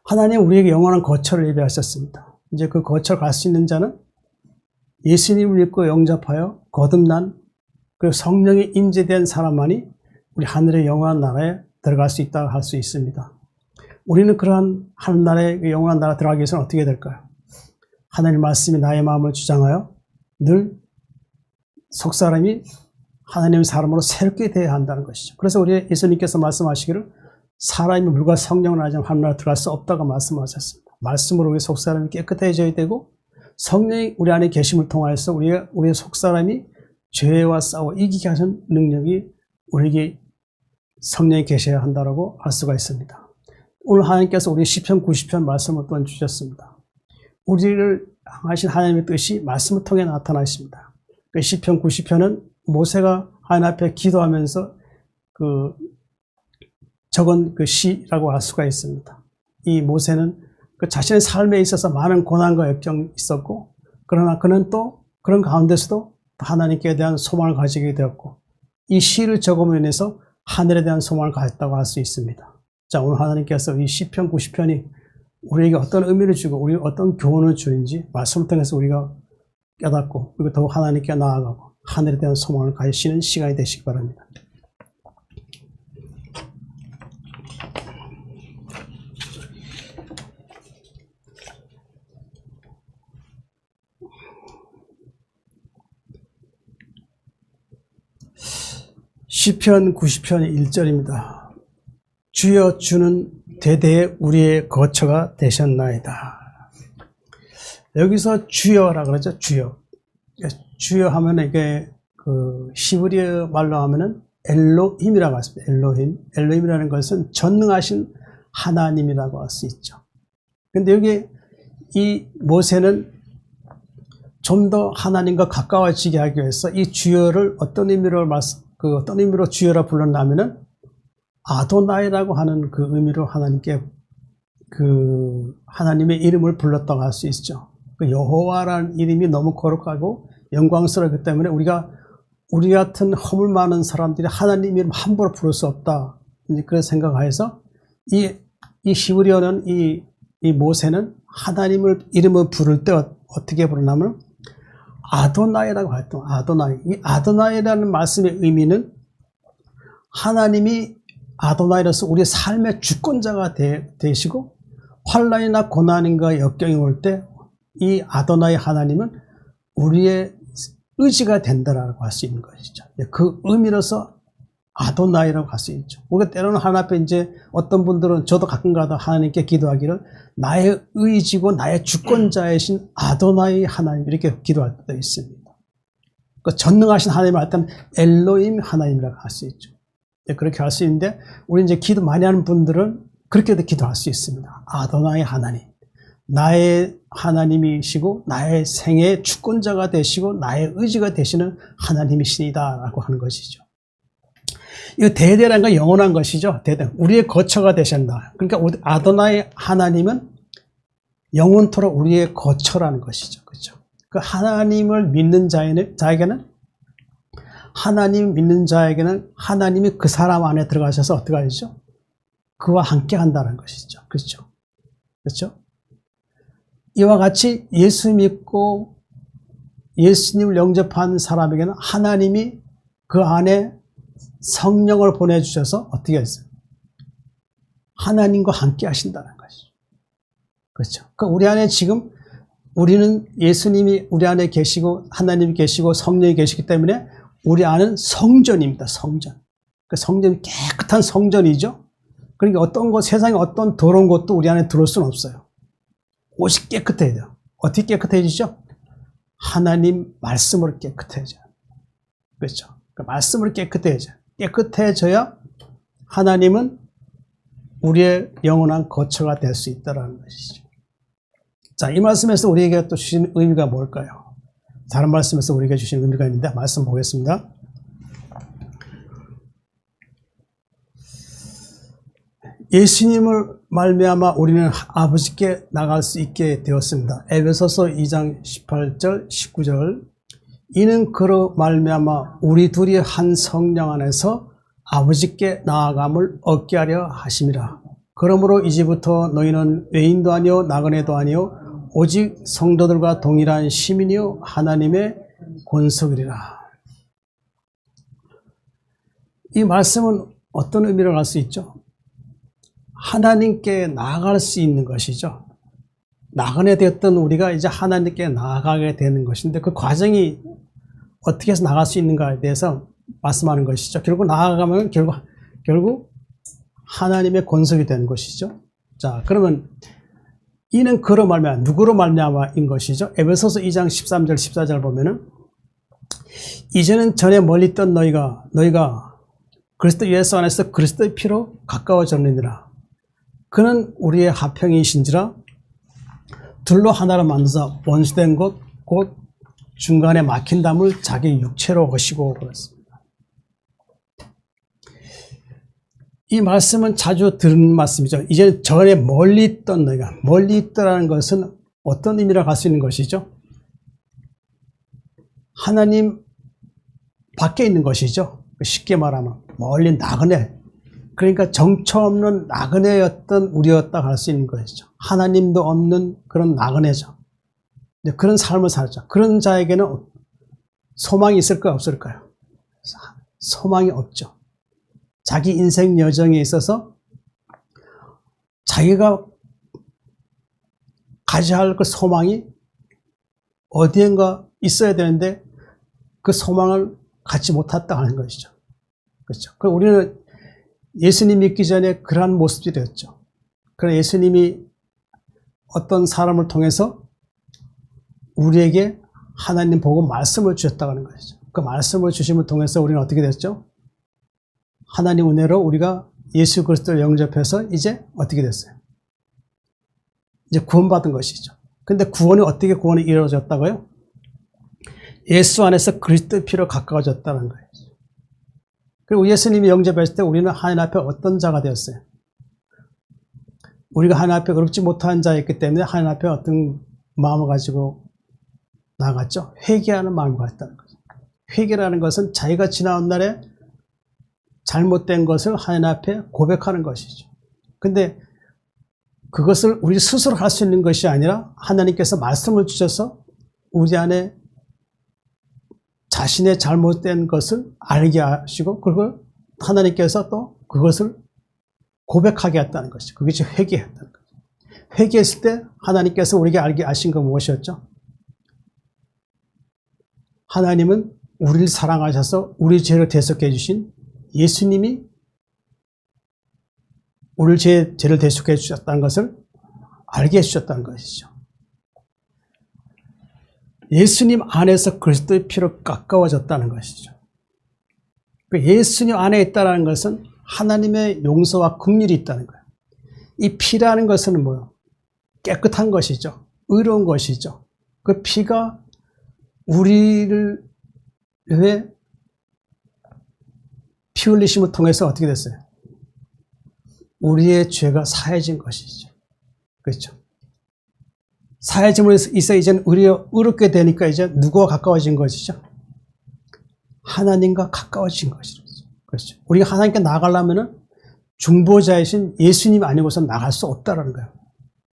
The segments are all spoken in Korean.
하나님 우리에게 영원한 거처를 예비하셨습니다. 이제 그 거처를 갈 수 있는 자는 예수님을 믿고 영접하여 거듭난 그 성령이 임재된 사람만이 우리 하늘의 영원한 나라에 들어갈 수 있다고 할 수 있습니다. 우리는 그러한 하늘나라의 영원한 나라 들어가기 위해서는 어떻게 될까요? 하나님 말씀이 나의 마음을 주장하여 늘 속사람이 하나님의 사람으로 새롭게 되어야 한다는 것이죠. 그래서 우리 예수님께서 말씀하시기를 사람이 물과 성령을 하지 않으면 하늘나라에 들어갈 수 없다고 말씀하셨습니다. 말씀으로 우리 속사람이 깨끗해져야 되고 성령이 우리 안에 계심을 통하여서 우리의 속사람이 죄와 싸워 이기게 하는 능력이 우리에게 성령이 계셔야 한다고 할 수가 있습니다. 오늘 하나님께서 우리 시편 90편 말씀을 또한 주셨습니다. 우리를 향하신 하나님의 뜻이 말씀을 통해 나타나십니다. 그 시편 90편은 모세가 하나님 앞에 기도하면서 적은 그 시라고 할 수가 있습니다. 이 모세는 그 자신의 삶에 있어서 많은 고난과 역경이 있었고, 그러나 그는 또 그런 가운데서도 하나님께 대한 소망을 가지게 되었고, 이 시를 적음으로 인해서 하늘에 대한 소망을 가졌다고 할 수 있습니다. 자, 오늘 하나님께서 이 시편 90편이 우리에게 어떤 의미를 주고 우리에게 어떤 교훈을 주는지 말씀을 통해서 우리가 깨닫고, 그리고 더욱 하나님께 나아가고 하늘에 대한 소망을 가지시는 시간이 되시기 바랍니다. 시편 90편 1절입니다. 주여 주는 대대에 우리의 거처가 되셨나이다. 여기서 주여라 그러죠. 주여. 주여 하면 이게 히브리어 말로 하면은 엘로힘이라고 하십니다. 엘로힘. 엘로힘이라는 것은 전능하신 하나님이라고 할 수 있죠. 근데 여기 이 모세는 좀 더 하나님과 가까워지게 하기 위해서 이 주여를 어떤 의미로 주여라 불렀냐면은 아도나이라고 하는 그 의미로 하나님께 하나님의 이름을 불렀다고 할 수 있죠. 그 여호와라는 이름이 너무 거룩하고 영광스럽기 때문에 우리 같은 허물 많은 사람들이 하나님 이름 함부로 부를 수 없다. 그런 생각하여서 이 히브리어는 이 모세는 하나님을 이름을 부를 때 어떻게 부르냐면 아도나이라고 했던 아도나이. 이 아도나이라는 말씀의 의미는 하나님이 아도나이로서 우리의 삶의 주권자가 되시고 환난이나 고난인가 역경이 올 때 이 아도나이 하나님은 우리의 의지가 된다라고 할 수 있는 것이죠. 그 의미로서 아도나이라고 할 수 있죠. 우리가 때로는 하나님 앞에 이제 어떤 분들은 저도 가끔가다 하나님께 기도하기를 나의 의지고 나의 주권자이신 아도나이 하나님 이렇게 기도할 때도 있습니다. 그 전능하신 하나님을 할 때는 엘로힘 하나님이라고 할 수 있죠. 그렇게 할 수 있는데 우리 이제 기도 많이 하는 분들은 그렇게도 기도할 수 있습니다. 아도나이 하나님, 나의 하나님이시고 나의 생애의 주권자가 되시고 나의 의지가 되시는 하나님이시다라고 하는 것이죠. 이거 대대라는 건 영원한 것이죠. 대대. 우리의 거처가 되셨다. 그러니까 아도나이 하나님은 영원토록 우리의 거처라는 것이죠. 그렇죠? 그 하나님을 믿는 자에게는 하나님 믿는 자에게는 하나님이 그 사람 안에 들어가셔서 어떻게 하시죠? 그와 함께 한다는 것이죠. 그렇죠? 그렇죠? 이와 같이 예수 믿고 예수님을 영접한 사람에게는 하나님이 그 안에 성령을 보내주셔서 어떻게 했어요? 하나님과 함께 하신다는 것이죠. 그렇죠? 그러니까 우리 안에 지금 우리는 예수님이 우리 안에 계시고 하나님이 계시고 성령이 계시기 때문에 우리 안은 성전입니다. 성전. 그 성전이 깨끗한 성전이죠. 그러니까 어떤 것, 세상에 어떤 더러운 것도 우리 안에 들어올 수는 없어요. 옷이 깨끗해야 돼요. 어떻게 깨끗해지죠? 하나님 말씀으로 깨끗해져요. 그렇죠? 그 말씀으로 깨끗해져요. 깨끗해져야 하나님은 우리의 영원한 거처가 될 수 있다는 것이죠. 자, 이 말씀에서 우리에게 또 주신 의미가 뭘까요? 다른 말씀에서 우리에게 주신 의미가 있는데 말씀 보겠습니다. 예수님을 말미암아 우리는 아버지께 나갈 수 있게 되었습니다. 에베소서 2장 18절 19절 이는 그로 말미암아 우리 둘이 한 성령 안에서 아버지께 나아감을 얻게 하려 하심이라. 그러므로 이제부터 너희는 외인도 아니요 나그네도 아니요 오직 성도들과 동일한 시민이요 하나님의 권속이리라. 이 말씀은 어떤 의미를 알 수 있죠? 하나님께 나아갈 수 있는 것이죠. 나그네 되었던 우리가 이제 하나님께 나아가게 되는 것인데 그 과정이 어떻게 해서 나갈 수 있는가에 대해서 말씀하는 것이죠. 결국 나아가면 결국 하나님의 권속이 되는 것이죠. 자, 그러면 이는 그로 말미암아 누구로 말미암아인 것이죠. 에베소서 2장 13절 14절 보면은 이제는 전에 멀리 있던 너희가 그리스도 예수 안에서 그리스도의 피로 가까워졌느니라. 그는 우리의 화평이신지라 둘로 하나로 만드사 원수된 것 곧 중간에 막힌 담을 자기 육체로 거시고 그렇습니다. 이 말씀은 자주 들은 말씀이죠. 이제 전에 멀리 있던 너희가 멀리 있더라는 것은 어떤 의미로 갈 수 있는 것이죠? 하나님 밖에 있는 것이죠. 쉽게 말하면 멀리 나그네, 그러니까 정처 없는 나그네였던 우리였다 할 수 있는 것이죠. 하나님도 없는 그런 나그네죠. 그런 삶을 살죠. 그런 자에게는 소망이 있을까요? 없을까요? 소망이 없죠. 자기 인생 여정에 있어서 자기가 가져야 할 그 소망이 어디엔가 있어야 되는데 그 소망을 갖지 못했다 하는 것이죠. 그렇죠. 그럼 우리는 예수님 믿기 전에 그러한 모습들이었죠. 그런 예수님이 어떤 사람을 통해서 우리에게 하나님 보고 말씀을 주셨다는 것이죠. 그 말씀을 주심을 통해서 우리는 어떻게 됐죠? 하나님 은혜로 우리가 예수 그리스도를 영접해서 이제 어떻게 됐어요? 이제 구원받은 것이죠. 근데 구원이 어떻게 구원이 이루어졌다고요? 예수 안에서 그리스도의 피로 가까워졌다는 거예요. 그리고 예수님이 영접했을 때 우리는 하나님 앞에 어떤 자가 되었어요? 우리가 하나님 앞에 어렵지 못한 자였기 때문에 하나님 앞에 어떤 마음을 가지고 나갔죠? 회개하는 마음을 가졌다는 거죠. 회개라는 것은 자기가 지나온 날에 잘못된 것을 하나님 앞에 고백하는 것이죠. 근데 그것을 우리 스스로 할 수 있는 것이 아니라 하나님께서 말씀을 주셔서 우리 안에 자신의 잘못된 것을 알게 하시고 그걸 하나님께서 또 그것을 고백하게 했다는 것이죠. 그것이 회개했다는 거죠. 회개했을 때 하나님께서 우리에게 알게 하신 건 무엇이었죠? 하나님은 우리를 사랑하셔서 우리 죄를 대속해 주신 예수님이 우리 죄를 대속해 주셨다는 것을 알게 해주셨다는 것이죠. 예수님 안에서 그리스도의 피로 가까워졌다는 것이죠. 예수님 안에 있다는 것은 하나님의 용서와 긍휼이 있다는 거예요. 이 피라는 것은 뭐예요? 깨끗한 것이죠. 의로운 것이죠. 그 피가 우리를 왜 피 흘리심을 통해서 어떻게 됐어요? 우리의 죄가 사해진 것이죠. 그렇죠? 사해짐으로 있어 이제는 의롭게 되니까 이제 누구와 가까워진 것이죠? 하나님과 가까워진 것이죠. 그렇죠? 우리가 하나님께 나아가려면은 중보자이신 예수님 아니고서 나갈 수 없다라는 거예요.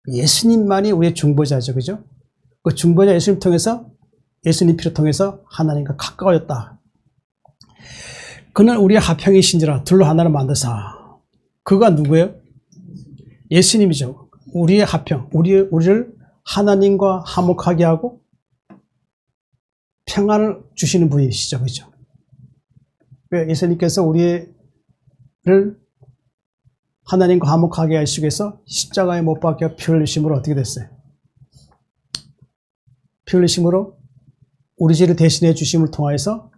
예수님만이 우리의 중보자죠. 그죠? 그 중보자 예수님 통해서 예수님 피를 통해서 하나님과 가까워졌다. 그는 우리의 화평이신지라 둘로 하나를 만드사. 그가 누구예요? 예수님이죠. 우리의 화평, 우리를 하나님과 화목하게 하고 평안을 주시는 분이시죠. 그렇죠? 예수님께서 우리를 하나님과 화목하게 하시기 위해서 십자가에 못 박혀 피 흘리심으로 어떻게 됐어요? 피 흘리심으로 우리 죄를 대신해 주심을 통하여서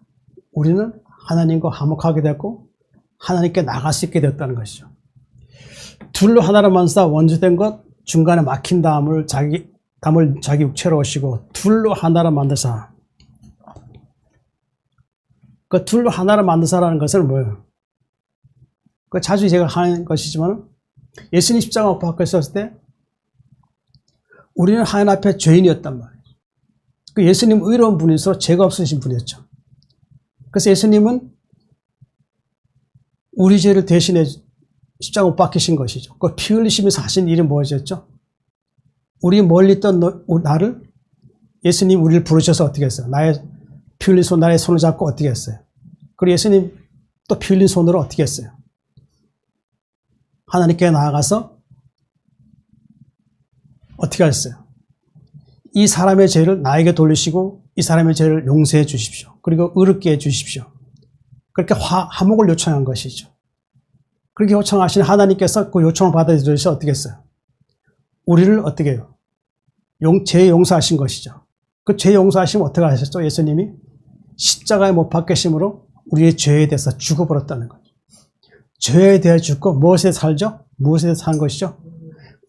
우리는 하나님과 화목하게 됐고 하나님께 나갈 수 있게 되었다는 것이죠. 둘로 하나로 만드사 원수된 것 중간에 막힌 담을 자기 육체로 오시고 둘로 하나로 만드사. 그 둘로 하나로 만드사라는 것은 뭐예요? 그 자주 제가 하는 것이지만 예수님 십자가 못 박혀 있었을 때 우리는 하나님 앞에 죄인이었단 말이에요. 그 예수님 의로운 분이서 죄가 없으신 분이었죠. 그래서 예수님은 우리 죄를 대신해 십자가 못 박히신 것이죠. 그 피 흘리시면서 하신 일이 무엇이었죠? 우리 멀리 있던 나를 예수님 우리를 부르셔서 어떻게 했어요? 나의 피 흘린 손, 나의 손을 잡고 어떻게 했어요? 그리고 예수님 또 피 흘린 손으로 어떻게 했어요? 하나님께 나아가서 어떻게 하셨어요? 이 사람의 죄를 나에게 돌리시고 이 사람의 죄를 용서해 주십시오. 그리고 의롭게 해 주십시오. 그렇게 화목을 요청한 것이죠. 그렇게 요청하신 하나님께서 그 요청을 받아들여서 어떻게 했어요? 우리를 어떻게 해요? 죄 용서하신 것이죠. 그 죄 용서하시면 어떻게 하셨죠? 예수님이 십자가에 못 박히심으로 우리의 죄에 대해서 죽어버렸다는 거죠. 죄에 대해 죽고 무엇에 살죠? 무엇에 대해 사는 것이죠?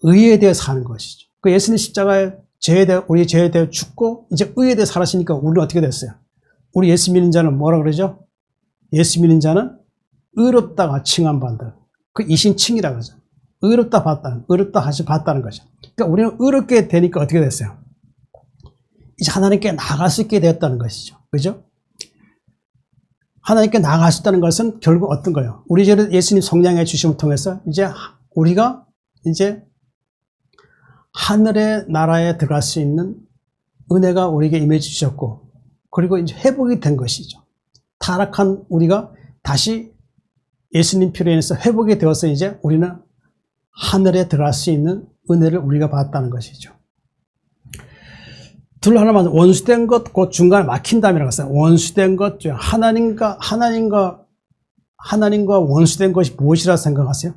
의에 대해 사는 것이죠. 그 예수님 십자가에 우리 죄에 대해 죽고 이제 의에 대해 살았으니까 우리는 어떻게 됐어요? 우리 예수 믿는 자는 뭐라 그러죠? 예수 믿는 자는 의롭다가 칭함받는다. 그 이신칭이라고 그러죠. 의롭다 받다는 거죠. 그러니까 우리는 의롭게 되니까 어떻게 됐어요? 이제 하나님께 나아갈 수 있게 되었다는 것이죠. 그죠? 하나님께 나아갈 수 있다는 것은 결국 어떤 거예요? 우리 죄를 예수님 성량해 주심을 통해서 이제 우리가 이제 하늘의 나라에 들어갈 수 있는 은혜가 우리에게 임해 주셨고, 그리고 이제 회복이 된 것이죠. 타락한 우리가 다시 예수님 피로 인해서 회복이 되어서 이제 우리는 하늘에 들어갈 수 있는 은혜를 우리가 받았다는 것이죠. 둘 하나만 원수된 것, 그 중간에 막힌다음이라고 했어요. 원수된 것, 하나님과 원수된 것이 무엇이라 생각하세요?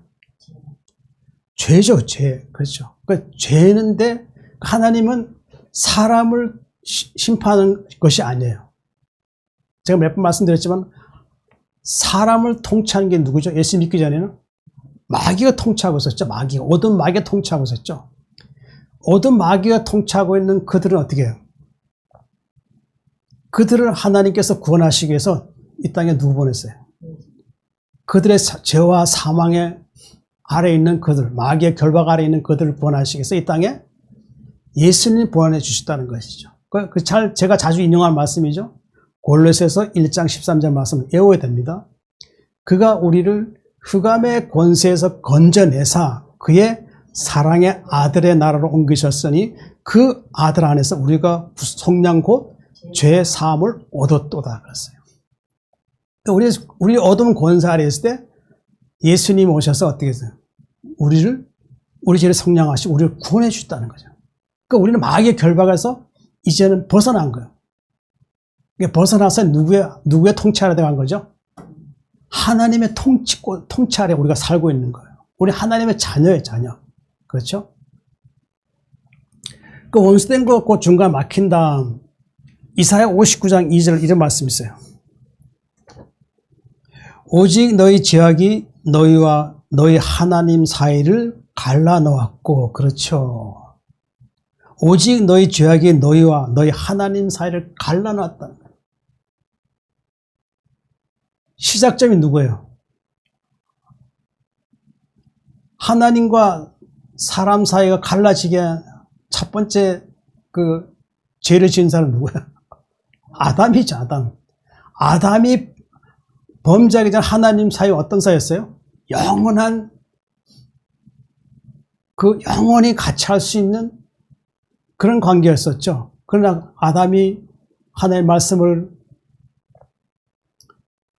죄죠, 죄. 그렇죠. 그러니까 죄는데 하나님은 사람을 심판하는 것이 아니에요. 제가 몇 번 말씀드렸지만 사람을 통치하는 게 누구죠? 예수 믿기 전에는 마귀가 통치하고 있었죠. 마귀가. 어둠 마귀가 통치하고 있었죠. 어둠 마귀가 통치하고 있는 그들은 어떻게 해요? 그들을 하나님께서 구원하시기 위해서 이 땅에 누구 보냈어요? 그들의 죄와 사망의 아래에 있는 그들, 마귀의 결박 아래에 있는 그들을 구원하시기 위해서 이 땅에 예수님을 보내주셨다는 주셨다는 것이죠. 제가 자주 인용하는 말씀이죠. 골로새서 1장 13절 말씀을 외워야 됩니다. 그가 우리를 흑암의 권세에서 건져내사 그의 사랑의 아들의 나라로 옮기셨으니 그 아들 안에서 우리가 속량 곧 죄 사함을 얻었도다 그랬어요. 우리 어두운 권세 아래에 있을 때 예수님 오셔서 어떻게 했어요? 우리 죄를 속량하시고 우리를 구원해 주셨다는 거죠. 그러니까 우리는 마귀의 결박에서 이제는 벗어난 거예요. 벗어나서 누구의 통치 아래 들어간 거죠? 하나님의 통치 아래 우리가 살고 있는 거예요. 우리 하나님의 자녀예요, 자녀. 그렇죠? 그 원수된 거 그 중간 막힌 다음 이사야 59장 2절 이런 말씀이 있어요. 오직 너희 죄악이 너희와 너희 하나님 사이를 갈라놓았고, 그렇죠. 오직 너희 죄악이 너희와 너희 하나님 사이를 갈라놓았다는 거예요. 시작점이 누구예요? 하나님과 사람 사이가 갈라지게 첫 번째 그 죄를 지은 사람은 누구야? 아담이죠, 아담. 아담이 범죄하기 전 하나님 사이 어떤 사이였어요? 영원한 영원히 같이 할 수 있는 그런 관계였었죠. 그러나 아담이 하나님의 말씀을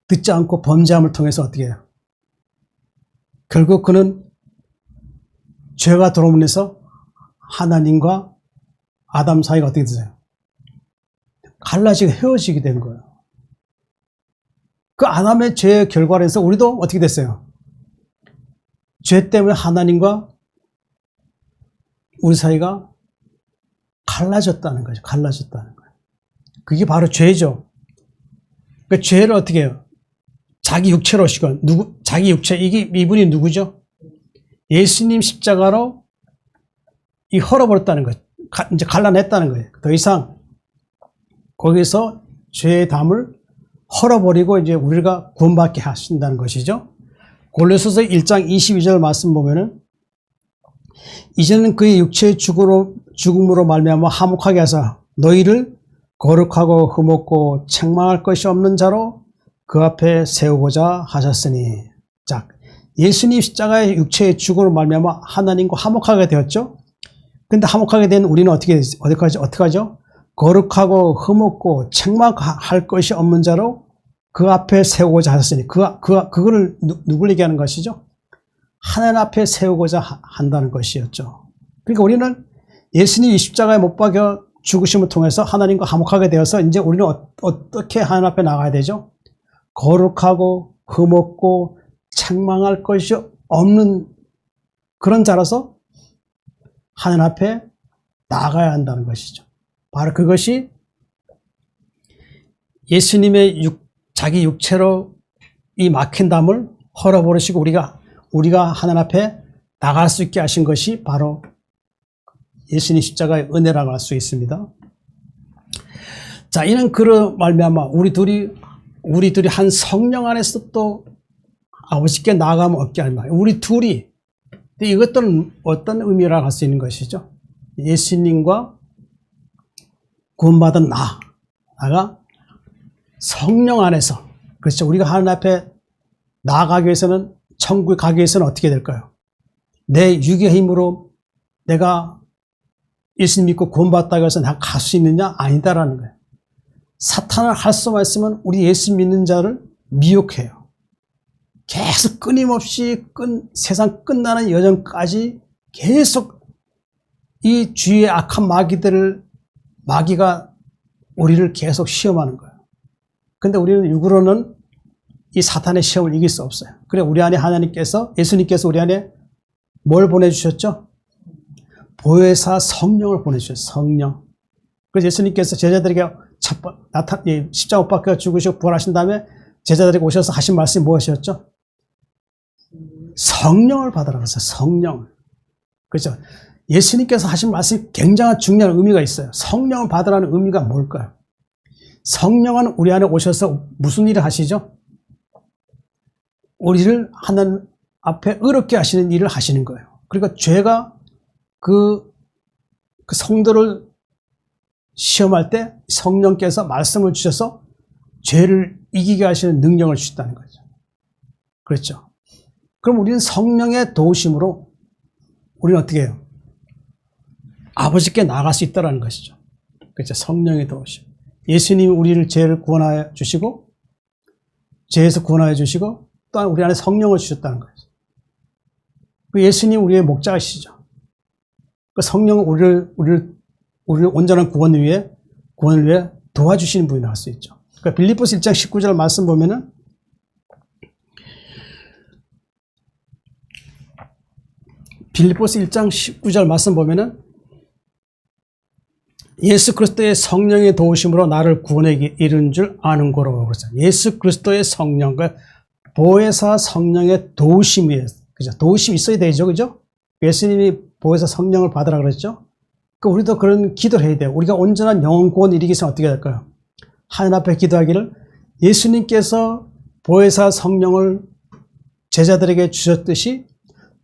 듣지 않고 범죄함을 통해서 어떻게 해요? 결국 그는 죄가 들어오면서 하나님과 아담 사이가 어떻게 되세요? 갈라지고 헤어지게 된 거예요. 그 아담의 죄의 결과로 해서 우리도 어떻게 됐어요? 죄 때문에 하나님과 우리 사이가 갈라졌다는 거죠. 갈라졌다는 거예요. 그게 바로 죄죠. 그 죄를 어떻게 해요? 자기 육체로 오시고, 자기 육체, 이분이 누구죠? 예수님 십자가로 헐어버렸다는 거예요. 이제 갈라냈다는 거예요. 더 이상 거기서 죄의 담을 헐어버리고 이제 우리가 구원받게 하신다는 것이죠. 골로새서 1장 22절 말씀 보면은 이제는 그의 육체의 죽음으로 말미암아 화목하게 하사 너희를 거룩하고 흠없고 책망할 것이 없는 자로 그 앞에 세우고자 하셨으니. 자, 예수님 십자가의 육체의 죽음으로 말미암아 하나님과 화목하게 되었죠. 근데 화목하게 된 우리는 어떻게 하죠? 거룩하고 흠없고 책망할 것이 없는 자로 그 앞에 세우고자 하셨으니 그거를 누굴 얘기하는 것이죠? 하나님 앞에 세우고자 한다는 것이었죠. 그러니까 우리는 예수님이 십자가에 못 박여 죽으심을 통해서 하나님과 화목하게 되어서 이제 우리는 어떻게 하나님 앞에 나가야 되죠? 거룩하고 흠없고 책망할 것이 없는 그런 자라서 하나님 앞에 나가야 한다는 것이죠. 바로 그것이 예수님의 자기 육체로 이 막힌 담을 헐어버리시고 우리가 하나님 앞에 나갈 수 있게 하신 것이 바로 예수님 십자가의 은혜라고 할 수 있습니다. 자, 이는 그로 말미암아 우리 둘이 한 성령 안에서 또 아버지께 나아가면 없게 할 말. 우리 둘이 이것들은 어떤 의미라고 할 수 있는 것이죠? 예수님과 구원받은 나가 성령 안에서, 그렇죠. 우리가 하나님 앞에 나아가기 위해서는, 천국에 가기 위해서는 어떻게 될까요? 내 육의 힘으로 내가 예수님 믿고 구원받았다고 해서 내가 갈 수 있느냐? 아니다라는 거예요. 사탄을 할 수만 있으면 우리 예수 믿는 자를 미혹해요. 계속 끊임없이 세상 끝나는 여정까지 계속 이 주위의 악한 마귀가 우리를 계속 시험하는 거예요. 근데 우리는 육으로는 이 사탄의 시험을 이길 수 없어요. 그래, 우리 안에 예수님께서 우리 안에 뭘 보내주셨죠? 보혜사 성령을 보내주셨어요. 성령. 그래서 예수님께서 제자들에게 십자가 못 박혀 죽으시고 부활하신 다음에 제자들에게 오셔서 하신 말씀이 무엇이었죠? 성령을 받으라고 했어요. 성령을. 그렇죠? 예수님께서 하신 말씀이 굉장한 중요한 의미가 있어요. 성령을 받으라는 의미가 뭘까요? 성령은 우리 안에 오셔서 무슨 일을 하시죠? 우리를 하나님 앞에 의롭게 하시는 일을 하시는 거예요. 그러니까 죄가 그 성도를 시험할 때 성령께서 말씀을 주셔서 죄를 이기게 하시는 능력을 주셨다는 거죠. 그렇죠? 그럼 우리는 성령의 도우심으로 우리는 어떻게 해요? 아버지께 나아갈 수 있다는 것이죠. 그렇죠? 성령의 도우심. 예수님이 우리를 죄를 구원하여 주시고, 죄에서 구원하여 주시고, 또한 우리 안에 성령을 주셨다는 거죠. 예수님 우리의 목자이시죠. 그 성령은 우리를 온전한 구원을 위해 도와주시는 분이라고 할 수 있죠. 그러니까 빌립보서 1장 19절 말씀 보면은, 빌립보서 1장 19절 말씀 보면은, 예수 그리스도의 성령의 도우심으로 나를 구원에 이른 줄 아는 거로 그랬어요. 예수 그리스도의 성령, 보혜사 성령의 도우심이에요. 그죠? 도우심이 있어야 되죠. 그죠? 예수님이 보혜사 성령을 받으라 그랬죠? 우리도 그런 기도를 해야 돼요. 우리가 온전한 영혼 구원을 이루기 위해서 어떻게 될까요? 하나님 앞에 기도하기를, 예수님께서 보혜사 성령을 제자들에게 주셨듯이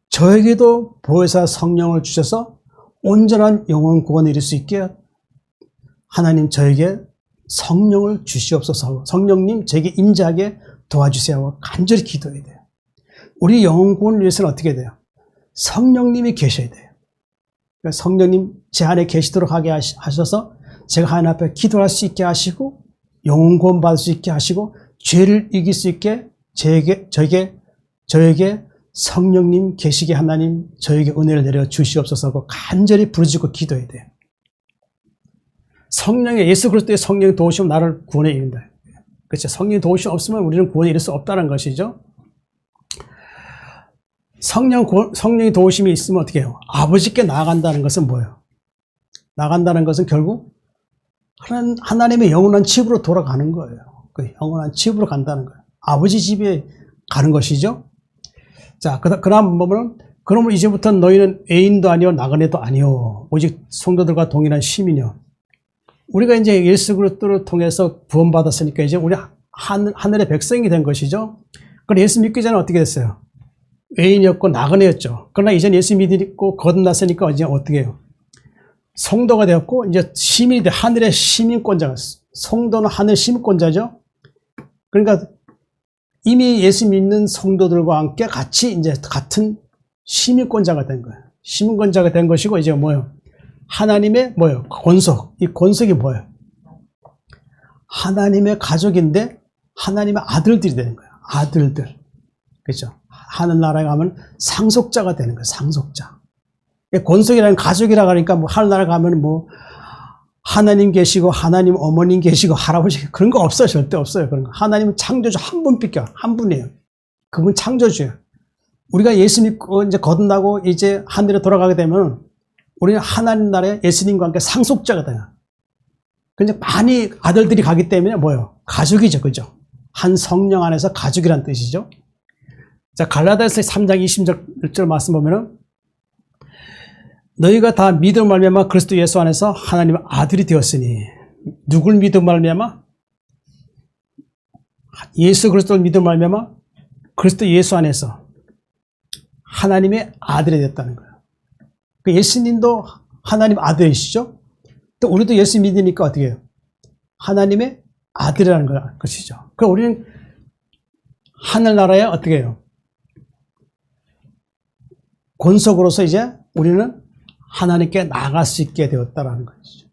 저에게도 보혜사 성령을 주셔서 온전한 영혼 구원을 이룰 수 있게 하나님 저에게 성령을 주시옵소서, 성령님 저에게 임재하게 도와주세요 하고 간절히 기도해야 돼요. 우리 영혼 구원을 위해서는 어떻게 돼요? 성령님이 계셔야 돼요. 그러니까 성령님 제 안에 계시도록 하게 하셔서 제가 하나님 앞에 기도할 수 있게 하시고, 영혼 구원 받을 수 있게 하시고, 죄를 이길 수 있게 저에게 성령님 계시게 하나님 저에게 은혜를 내려 주시옵소서 하고 간절히 부르짖고 기도해야 돼요. 성령의, 예수 그리스도의 성령의 도우심은 나를 구원에 이른다. 그렇죠? 성령의 도우심 없으면 우리는 구원에 이를 수 없다는 것이죠. 성령의 도우심이 있으면 어떻게 해요? 아버지께 나아간다는 것은 뭐예요? 나간다는 것은 결국 하나님의 영원한 집으로 돌아가는 거예요. 그 영원한 집으로 간다는 거예요. 아버지 집에 가는 것이죠. 자, 그다음 보면, 그러면 이제부터는 너희는 애인도 아니요 나그네도 아니요 오직 성도들과 동일한 시민이요. 우리가 이제 예수 그리스도를 통해서 구원받았으니까 이제 우리 하늘의 백성이 된 것이죠. 그럼 예수 믿기 전에 어떻게 됐어요? 애인이었고 나그네였죠. 그러나 이제 예수 믿고 거듭났으니까 이제 어떻게 해요? 성도가 되었고 이제 시민이 돼. 하늘의 시민권자가, 성도는 하늘 시민권자죠. 그러니까 이미 예수 믿는 성도들과 함께 같이 이제 같은 시민권자가 된 거예요. 시민권자가 된 것이고, 이제 뭐예요? 하나님의 뭐예요? 권속. 이 권속이 뭐예요? 하나님의 가족인데 하나님의 아들들이 되는 거예요. 아들들. 그렇죠? 하늘나라에 가면 상속자가 되는 거예요. 상속자. 권속이라는 가족이라고 하니까 뭐 하늘나라 가면 뭐 하나님 계시고 하나님 어머님 계시고 할아버지 그런 거 없어요. 절대 없어요. 그런 거. 하나님은 창조주 한 분밖에 한 분이에요. 그분 창조주예요. 우리가 예수 믿고 이제 거듭나고 이제 하늘에 돌아가게 되면 우리는 하나님 나라에 예수님과 함께 상속자가 돼요. 근데 많이 아들들이 가기 때문에 뭐예요? 가족이죠. 그죠? 한 성령 안에서 가족이란 뜻이죠. 자, 갈라디아서 3장 20절 말씀 보면은 너희가 다 믿음 말미암아 그리스도 예수 안에서 하나님의 아들이 되었으니 누굴 믿음 말미암아? 예수 그리스도를 믿음 말미암아 그리스도 예수 안에서 하나님의 아들이 됐다는 거예요. 예수님도 하나님 아들이시죠? 또 우리도 예수 믿으니까 어떻게 해요? 하나님의 아들이라는 것이죠. 그럼 우리는 하늘나라에 어떻게 해요? 권속으로서 이제 우리는 하나님께 나갈 수 있게 되었다라는 것이죠.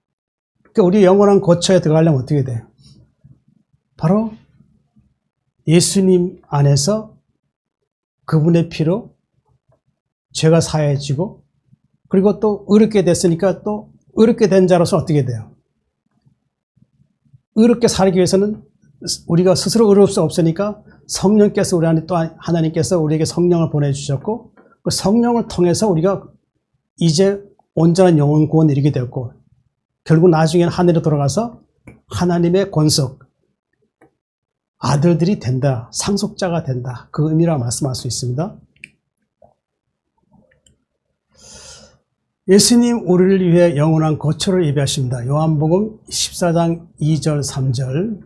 그러니까 우리 영원한 거처에 들어가려면 어떻게 돼요? 바로 예수님 안에서 그분의 피로 죄가 사해지고 그리고 또 의롭게 됐으니까 또 의롭게 된 자로서 어떻게 돼요? 의롭게 살기 위해서는 우리가 스스로 의로울 수 없으니까 성령께서 우리 안에 또 하나님께서 우리에게 성령을 보내주셨고 그 성령을 통해서 우리가 이제 온전한 영혼 구원을 이루게 되었고 결국 나중에는 하늘에 돌아가서 하나님의 권속 아들들이 된다. 상속자가 된다. 그 의미라 말씀할 수 있습니다. 예수님 우리를 위해 영원한 거처를 예비하십니다. 요한복음 14장 2절 3절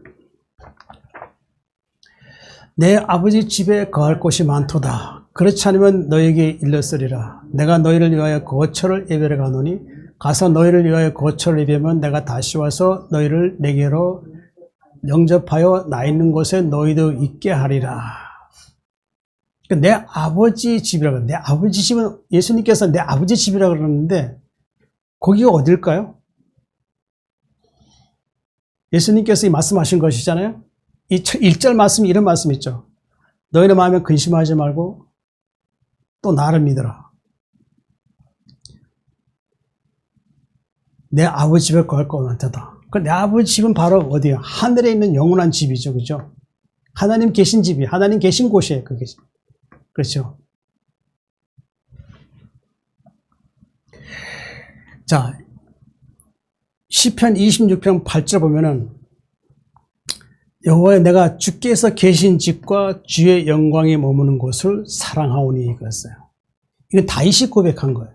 내 아버지 집에 거할 곳이 많도다. 그렇지 않으면 너에게 일렀으리라. 내가 너희를 위하여 거처를 예비하러 가노니 가서 너희를 위하여 거처를 예비하면 내가 다시 와서 너희를 내게로 영접하여 나 있는 곳에 너희도 있게 하리라. 내 아버지 집이라고, 내 아버지 집은 예수님께서 내 아버지 집이라고 그러는데 거기가 어딜까요? 예수님께서 이 말씀하신 것이잖아요. 이 1절 말씀이 이런 말씀 있죠. 너희는 마음에 근심하지 말고 또 나를 믿어라. 내 아버지 집에 거할 것 많다. 내 아버지 집은 바로 어디예요? 하늘에 있는 영원한 집이죠. 그죠? 하나님 계신 집이, 하나님 계신 곳이에요. 그게. 그렇죠? 자, 시편 26편 8절 보면은 여호와여 내가 주께서 계신 집과 주의 영광이 머무는 곳을 사랑하오니 그랬어요. 이건 다윗이 고백한 거예요.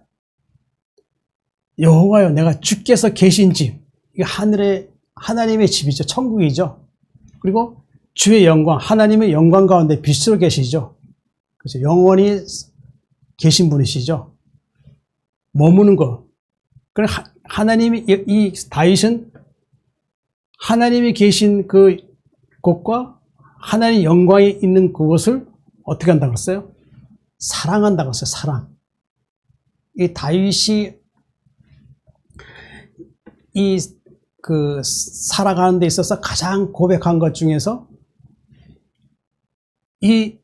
여호와여 내가 주께서 계신 집, 이게 하나님의 집이죠. 천국이죠. 그리고 주의 영광, 하나님의 영광 가운데 빛으로 계시죠. 그렇죠. 영원히 계신 분이시죠. 머무는 것. 그럼 하나님이, 이 다윗은 하나님이 계신 그 곳과 하나님의 영광이 있는 그곳을 어떻게 한다고 했어요? 사랑한다고 했어요. 사랑. 이 다윗이 살아가는 데 있어서 가장 고백한 것 중에서 이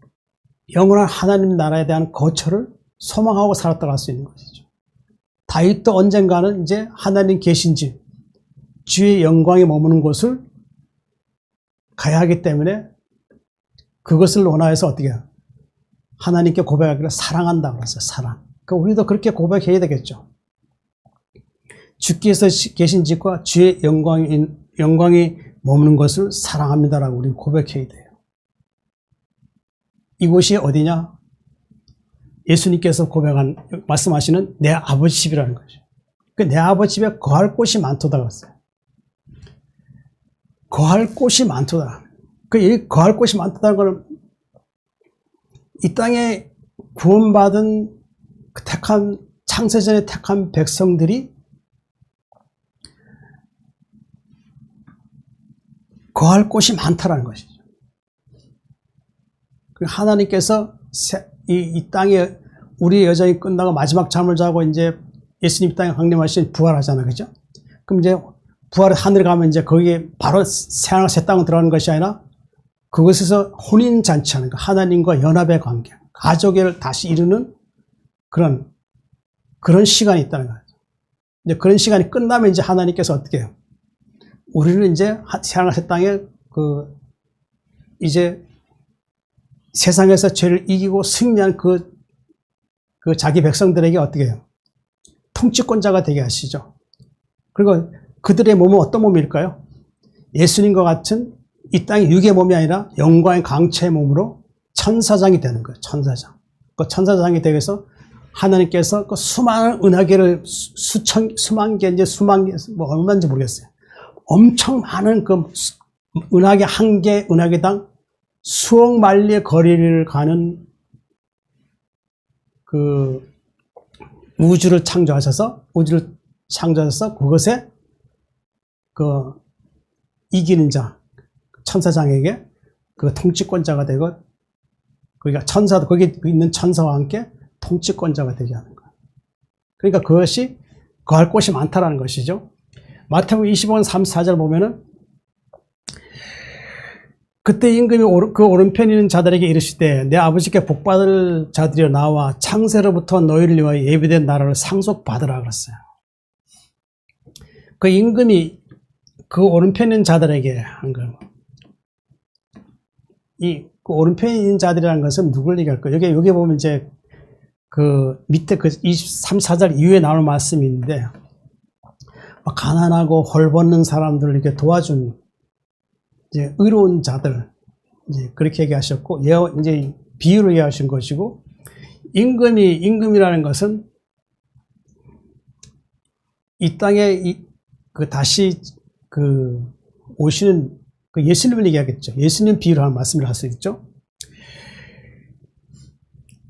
영원한 하나님 나라에 대한 거처를 소망하고 살았다고 할 수 있는 것이죠. 다윗도 언젠가는 이제 하나님 계신 집, 주의 영광이 머무는 곳을 가야 하기 때문에 그것을 원하여서 어떻게 해요? 하나님께 고백하기를 사랑한다고 했어요. 사랑. 그러니까 우리도 그렇게 고백해야 되겠죠. 주께서 계신 집과 주의 영광이 머무는 것을 사랑합니다라고 우리는 고백해야 돼요. 이곳이 어디냐? 예수님께서 말씀하시는 내 아버지 집이라는 거죠. 내 아버지 집에 거할 곳이 많도다 그랬어요. 거할 곳이 많도다. 이 거할 곳이 많다는 것은 이 땅에 구원받은 창세전에 택한 백성들이 거할 곳이 많다라는 것이죠. 하나님께서 이 땅에 우리 여정이 끝나고 마지막 잠을 자고 이제 예수님 땅에 강림하신 부활하잖아, 그죠? 그럼 이제 부활 하늘에 가면 이제 거기에 바로 새하늘 새 땅으로 들어가는 것이 아니라 그것에서 혼인 잔치하는 거, 하나님과 연합의 관계, 가족을 다시 이루는 그런 시간이 있다는 거예요. 이제 그런 시간이 끝나면 이제 하나님께서 어떻게 해요? 우리를 이제 새하늘 새 땅에 이제 세상에서 죄를 이기고 승리한 그 자기 백성들에게 어떻게 해요? 통치권자가 되게 하시죠. 그리고 그들의 몸은 어떤 몸일까요? 예수님과 같은 이 땅의 육의 몸이 아니라 영광의 강체의 몸으로 천사장이 되는 거예요. 천사장. 그 천사장이 되기 위해서 하나님께서 그 수많은 은하계를 수만 개, 뭐 얼마인지 모르겠어요. 엄청 많은 그 은하계 한 개, 은하계당 수억 마일의 거리를 가는 그 우주를 창조하셔서 그것에 그 이기는 자, 천사장에게 그 통치권자가 되고, 그러니까 거기 있는 천사와 함께 통치권자가 되게 하는 거예요. 그러니까 그것이 거할 곳이 많다라는 것이죠. 마태복음 25장 34절 보면은 그때 임금이 그 오른편에 있는 자들에게 이르시되 내 아버지께 복받을 자들이여 나와 창세로부터 너희를 위하여 예비된 나라를 상속받으라 그랬어요. 그 임금이 그 오른편에 있는 자들에게 한 거예요. 그 오른편에 있는 자들이라는 것은 누굴 얘기할까요? 여기 보면 이제 그 밑에 그 23절 이후에 나오는 말씀이 있는데, 가난하고 헐벗는 사람들을 이렇게 도와준 이제 의로운 자들, 이제 그렇게 얘기하셨고, 이제 비유를 얘기하신 것이고, 임금이라는 것은 이 땅에 다시 오시는 그 예수님을 얘기하겠죠. 예수님 비유를 한 말씀을 할 수 있죠.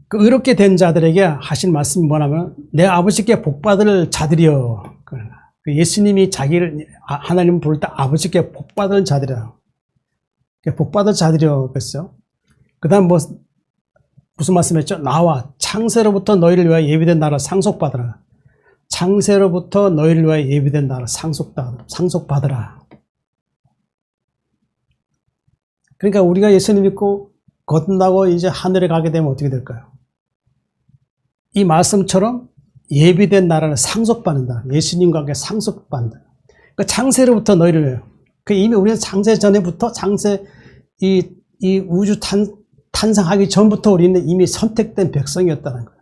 그 의롭게 된 자들에게 하신 말씀이 뭐냐면 내 아버지께 복받을 자들이여. 그 예수님이 하나님을 부를 때 아버지께 복받을 자들이라. 복받을 자들이여 그랬어요. 그 다음 무슨 말씀했죠? 나와 창세로부터 너희를 위하여 예비된 나라 상속받으라. 창세로부터 너희를 위하여 예비된 나라 상속받으라. 그러니까 우리가 예수님 믿고 거듭나고 이제 하늘에 가게 되면 어떻게 될까요? 이 말씀처럼 예비된 나라를 상속받는다. 예수님과 함께 상속받는다. 그러니까 창세로부터 너희를 위하여. 이미 우리는 창세 전에부터 이 우주 탄생하기 전부터 우리는 이미 선택된 백성이었다는 거예요.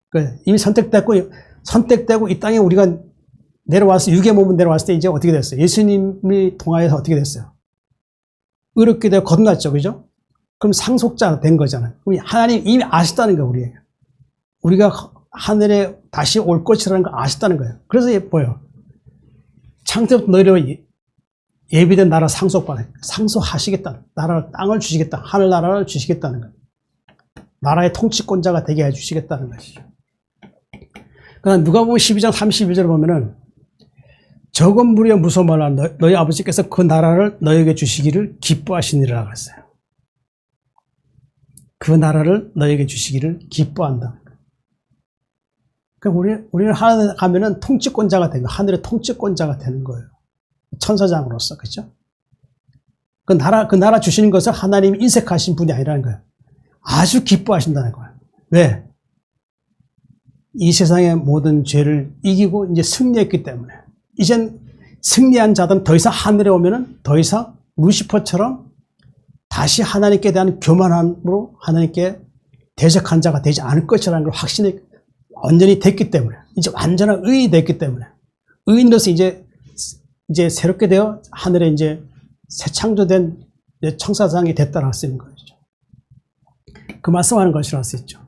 그러니까 이미 선택되고 이 땅에 우리가 내려와서 육의 몸은 내려왔을 때 이제 어떻게 됐어요? 예수님이 통하여서 어떻게 됐어요? 의롭게 되어 거듭났죠. 그죠? 그럼 상속자 된 거잖아요. 그럼 하나님 이미 아시다는 거예요, 우리에게. 우리가 하늘에 다시 올 것이라는 걸 아시다는 거예요. 그래서 뭐예요? 창세부터 너희를 예비된 나라 상속하시겠다. 나라를, 땅을 주시겠다. 하늘나라를 주시겠다는 거예요. 나라의 통치권자가 되게 해주시겠다는 것이죠. 그러나 누가복음 12장 32절 보면은 적은 무리여 무서워 말라 너희 아버지께서 그 나라를 너희에게 주시기를 기뻐하시니라 그랬어요. 그 나라를 너희에게 주시기를 기뻐한다. 그러니까 우리는 하늘 가면은 통치권자가 되고 하늘의 통치권자가 되는 거예요. 천사장으로서, 그렇죠? 그 나라 주시는 것을 하나님이 인색하신 분이 아니라는 거예요. 아주 기뻐하신다는 거예요. 왜? 이 세상의 모든 죄를 이기고 이제 승리했기 때문에. 이젠 승리한 자들은 더 이상 하늘에 오면은 더 이상 루시퍼처럼 다시 하나님께 대한 교만함으로 하나님께 대적한 자가 되지 않을 것이라는 걸 확신이 완전히 됐기 때문에, 이제 완전한 의인이 됐기 때문에, 의인으로서 이제 새롭게 되어 하늘에 이제 새 창조된 청사장이 됐다고 할 수 있는 거죠. 그 말씀하는 것이라고 할 수 있죠.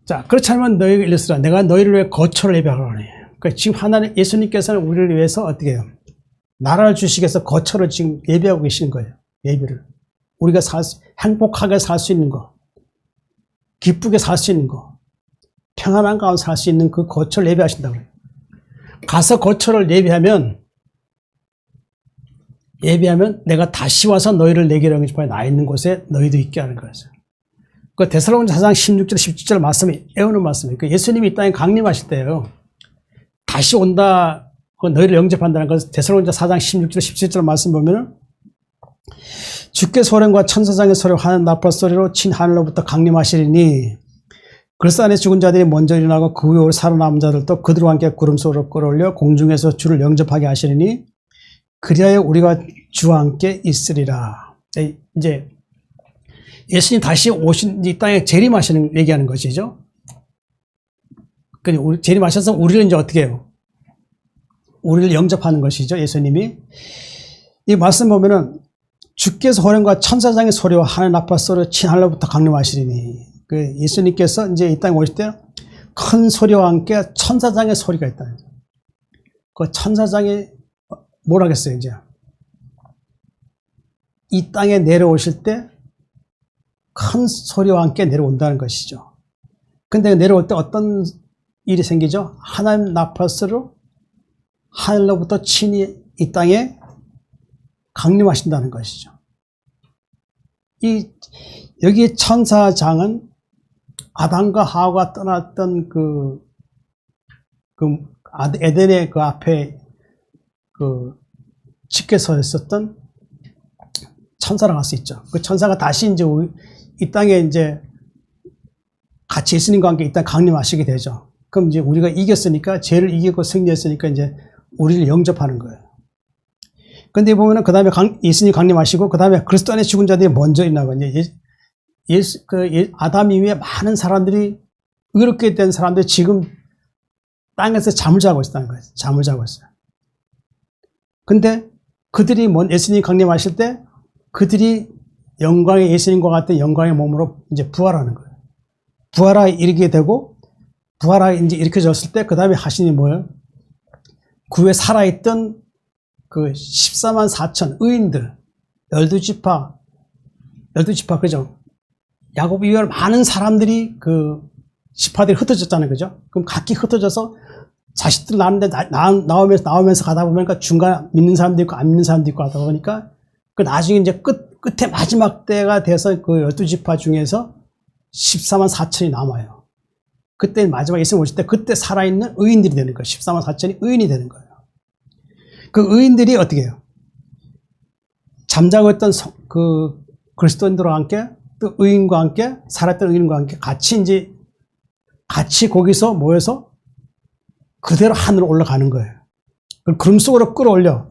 자, 그렇지 않으면 너희에게 일러스라 내가 너희를 위해 거처를 예비하노니. 그러니까 지금 하나님 예수님께서는 우리를 위해서 어떻게 해요? 나라를 주시기 위해서 거처를 지금 예비하고 계시는 거예요. 예비를. 우리가 행복하게 살 수 있는 거, 기쁘게 살 수 있는 거, 평안한 가운데 살 수 있는 그 거처를 예비하신다고 그래요. 가서 거처를 예비하면 예비하면 내가 다시 와서 너희를 내게 영접하여 나 있는 곳에 너희도 있게 하는 거죠. 그 데살로니가 4장 16절 17절 말씀이 애우는 말씀이에요. 그 예수님이 이 땅에 강림하실 때요. 다시 온다, 너희를 영접한다는 것은 데살로니가 4장 16절 17절 말씀 보면은 주께 소령과 천사장의 소리 하는 나팔 소리로 친 하늘로부터 강림하시리니 그리스도 안에 죽은 자들이 먼저 일어나고 그 후에 살아남은 자들도 그들과 함께 구름 속으로 끌어올려 공중에서 주를 영접하게 하시리니 그리하여 우리가 주와 함께 있으리라. 이제 예수님 다시 오신 이 땅에 재림하시는 얘기하는 것이죠. 그러니까 재림하셔서 우리를 이제 어떻게 해요? 우리를 영접하는 것이죠. 예수님이. 이 말씀 보면은 주께서 호령과 천사장의 소리와 하늘 나팔 소리로 친 하늘로부터 강림하시리니 그 예수님께서 이제 이 땅에 오실 때 큰 소리와 함께 천사장의 소리가 있다. 그 천사장이 뭘 하겠어요, 이제? 이 땅에 내려오실 때 큰 소리와 함께 내려온다는 것이죠. 근데 내려올 때 어떤 일이 생기죠? 하나님 나팔소리로 하늘로부터 친히 이 땅에 강림하신다는 것이죠. 여기 천사장은 아담과 하와가 떠났던 에덴의 그 앞에 지켜 서 있었던 천사라고 할 수 있죠. 그 천사가 다시 이제 이 땅에 이제 같이 예수님과 함께 이 땅에 강림하시게 되죠. 그럼 이제 우리가 이겼으니까, 죄를 이기고 승리했으니까 이제 우리를 영접하는 거예요. 근데 보면은 그 다음에 예수님 강림하시고, 그 다음에 그리스도 안에 죽은 자들이 먼저 일어나고, 이제 아담 이후에 많은 사람들이, 의롭게 된 사람들이 지금 땅에서 잠을 자고 있다는 거예요. 잠을 자고 있어요. 근데 그들이 예수님 강림하실 때 그들이 영광의 예수님과 같은 영광의 몸으로 이제 부활하는 거예요. 부활하에 이르게 되고, 부활하에 이제 일으켜졌을 때 그 다음에 하시니 뭐예요? 그 후에 살아있던 그 14만 4천 의인들, 12지파, 그죠? 야곱 이외에 많은 사람들이 그 지파들이 흩어졌잖아요. 그죠? 그럼 각기 흩어져서 자식들 낳는데 나오면서 가다 보니까 중간에 믿는 사람도 있고 안 믿는 사람도 있고 하다 보니까 그 나중에 이제 끝에 마지막 때가 돼서 그 12지파 중에서 14만 4천이 남아요. 그때 마지막 예수님 오실 때 그때 살아있는 의인들이 되는 거예요. 14만 4천이 의인이 되는 거예요. 그 의인들이 어떻게 해요? 잠자고 있던 그 그리스도인들과 함께 또 의인과 함께 살았던 의인과 함께 같이 거기서 모여서 그대로 하늘로 올라가는 거예요. 그걸 구름 속으로 끌어올려.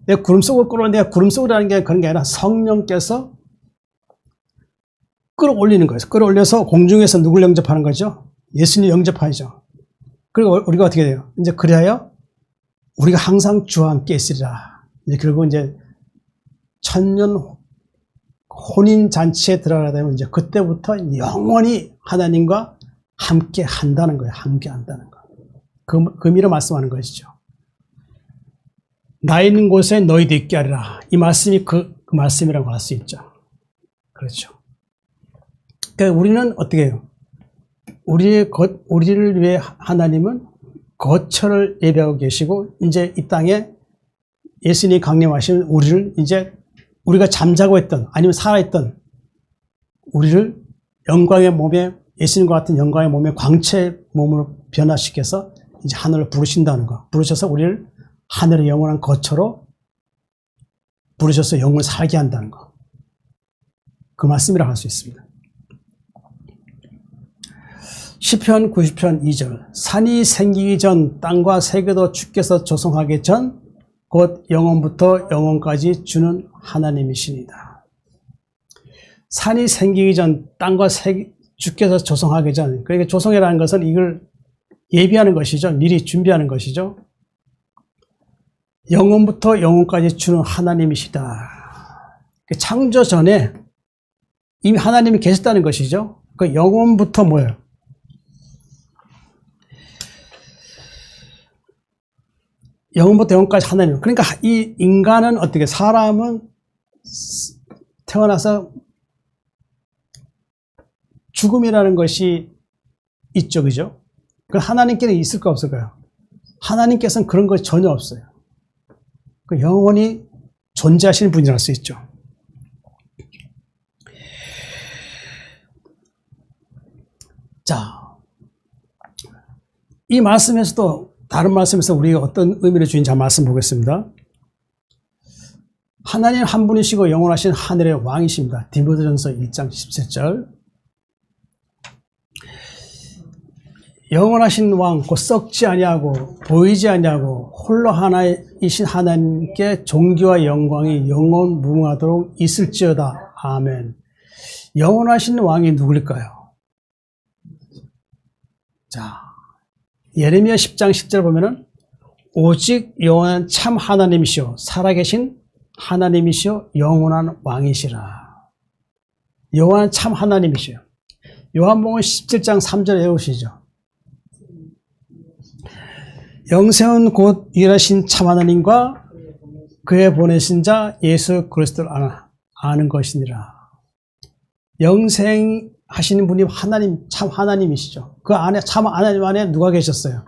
내가 구름 속으로 끌어올려. 구름 속으로라는 게 그런 게 아니라 성령께서 끌어올리는 거예요. 끌어올려서 공중에서 누굴 영접하는 거죠? 예수님 영접하죠. 그리고 우리가 어떻게 돼요? 이제 그래야 우리가 항상 주와 함께 있으리라. 이제 결국 이제 천년 혼인 잔치에 들어가게 되면 이제 그때부터 영원히 하나님과 함께 한다는 거예요. 함께 한다는 거. 그 의미로 말씀하는 것이죠. 나 있는 곳에 너희도 있게 하리라. 이 말씀이 그 말씀이라고 할 수 있죠. 그렇죠. 그러니까 우리는 어떻게 해요? 우리를 위해 하나님은 거처를 예비하고 계시고, 이제 이 땅에 예수님이 강림하시면 우리를 이제 우리가 잠자고 있던 아니면 살아있던 우리를 영광의 몸에, 예수님과 같은 영광의 몸에 광채의 몸으로 변화시켜서 이제 하늘로 부르신다는 거. 부르셔서 우리를 하늘의 영원한 거처로 부르셔서 영을 살게 한다는 거. 그 말씀이라고 할 수 있습니다. 시편 90편 2절. 산이 생기기 전 땅과 세계도 주께서 조성하기 전 곧 영원부터 영원까지 주는 하나님이시니다. 산이 생기기 전 땅과 주께서 조성하기 전, 그러니까 조성이라는 것은 이걸 예비하는 것이죠. 미리 준비하는 것이죠. 영원부터 영원까지 주는 하나님이시다. 창조 전에 이미 하나님이 계셨다는 것이죠. 그 영원부터 뭐예요? 영원부터 영원까지 하나님. 그러니까 이 인간은 어떻게, 사람은 태어나서 죽음이라는 것이 있죠. 그죠? 그 하나님께는 있을까 없을까요? 하나님께서는 그런 것이 전혀 없어요. 그 영원히 존재하시는 분이랄 수 있죠. 자, 이 말씀에서도 다른 말씀에서 우리가 어떤 의미를 주인지 한 말씀 보겠습니다. 하나님 한 분이시고 영원하신 하늘의 왕이십니다. 디모데전서 1장 17절. 영원하신 왕, 곧 썩지 아니하고 보이지 아니하고 홀로 하나이신 하나님께 존귀와 영광이 영원 무궁하도록 있을지어다. 아멘. 영원하신 왕이 누구일까요? 자, 예레미야 10장 10절 보면은 오직 여호와는 참 하나님이시오 살아계신 하나님이시오 영원한 왕이시라. 여호와는 참 하나님이시오. 요한복음 17장 3절 외우시죠. 영생은 곧 일하신 참 하나님과 그의 보내신 자 예수 그리스도를 아는 것이니라. 영생하시는 분이 하나님, 참 하나님이시죠. 그 안에, 참 하나님 안에 누가 계셨어요?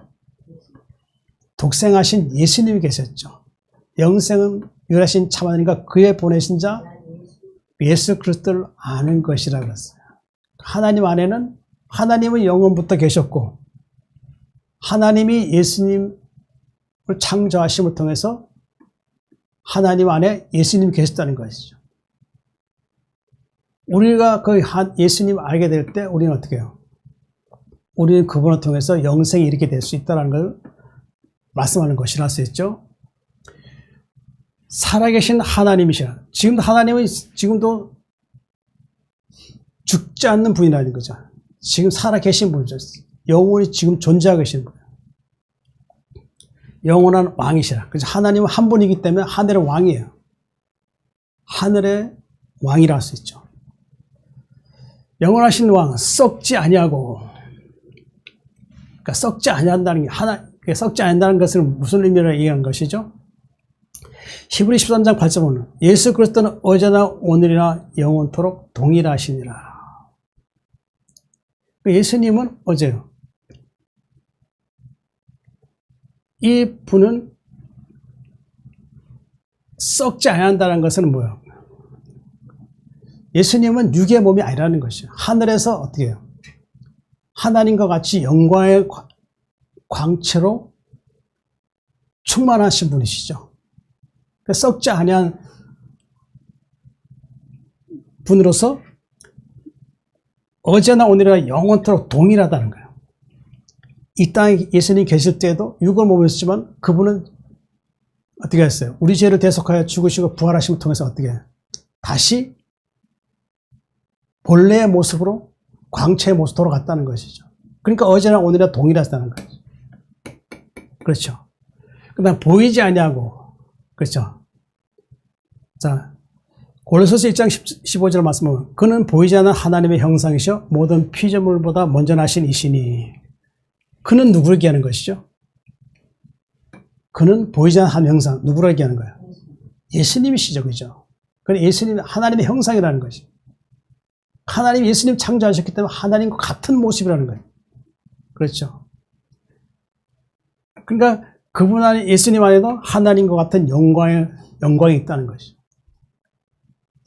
독생하신 예수님이 계셨죠. 영생은 일하신 참 하나님과 그의 보내신 자 예수 그리스도를 아는 것이라 그랬어요. 하나님 안에는 하나님은 영원부터 계셨고 하나님이 예수님을 창조하심을 통해서 하나님 안에 예수님이 계셨다는 것이죠. 우리가 그 예수님을 알게 될 때 우리는 어떻게 해요? 우리는 그분을 통해서 영생이 이렇게 될 수 있다는 걸 말씀하는 것이라 할 수 있죠. 살아계신 하나님이시라. 지금도 하나님은 지금도 죽지 않는 분이라는 거죠. 지금 살아계신 분이죠. 영원히 지금 존재하고 계시는 거예요. 영원한 왕이시라. 그래서 하나님은 한 분이기 때문에 하늘의 왕이에요. 하늘의 왕이라 할 수 있죠. 영원하신 왕, 썩지 아니하고, 그러니까 썩지 아니한다는 게 썩지 않는다는 것은 무슨 의미를 얘기하는 것이죠? 히브리 13장 8절 보면 예수 그리스도는 어제나 오늘이나 영원토록 동일하시니라. 예수님은 어제요. 이 분은 썩지 않는다는 것은 뭐예요? 예수님은 육의 몸이 아니라는 것이죠. 하늘에서 어떻게 해요? 하나님과 같이 영광의 광채로 충만하신 분이시죠. 썩지 아니한 분으로서 어제나 오늘이나 영원토록 동일하다는 거예요. 이 땅에 예수님 계실 때에도 육을 몸을 쓰지만 그분은 어떻게 했어요? 우리 죄를 대속하여 죽으시고 부활하심을 통해서 어떻게 해요? 다시 본래의 모습으로 광채의 모습으로 돌아갔다는 것이죠. 그러니까 어제나 오늘이나 동일하다는 거죠. 그렇죠. 그 다음 보이지 아니하고, 그렇죠. 자, 고린도서 1장 15절 말씀은 그는 보이지 않는 하나님의 형상이시여 모든 피조물보다 먼저 나신 이시니. 그는 누구를 얘기하는 것이죠? 그는 보이지 않는 하나님의 형상, 누구를 얘기하는 거예요? 예수님이시죠, 그죠? 그는 예수님이 하나님의 형상이라는 것이죠. 하나님이 예수님 창조하셨기 때문에 하나님과 같은 모습이라는 거예요. 그렇죠? 그러니까 그분 안에 예수님 안에도 하나님과 같은 영광이 있다는 것이죠.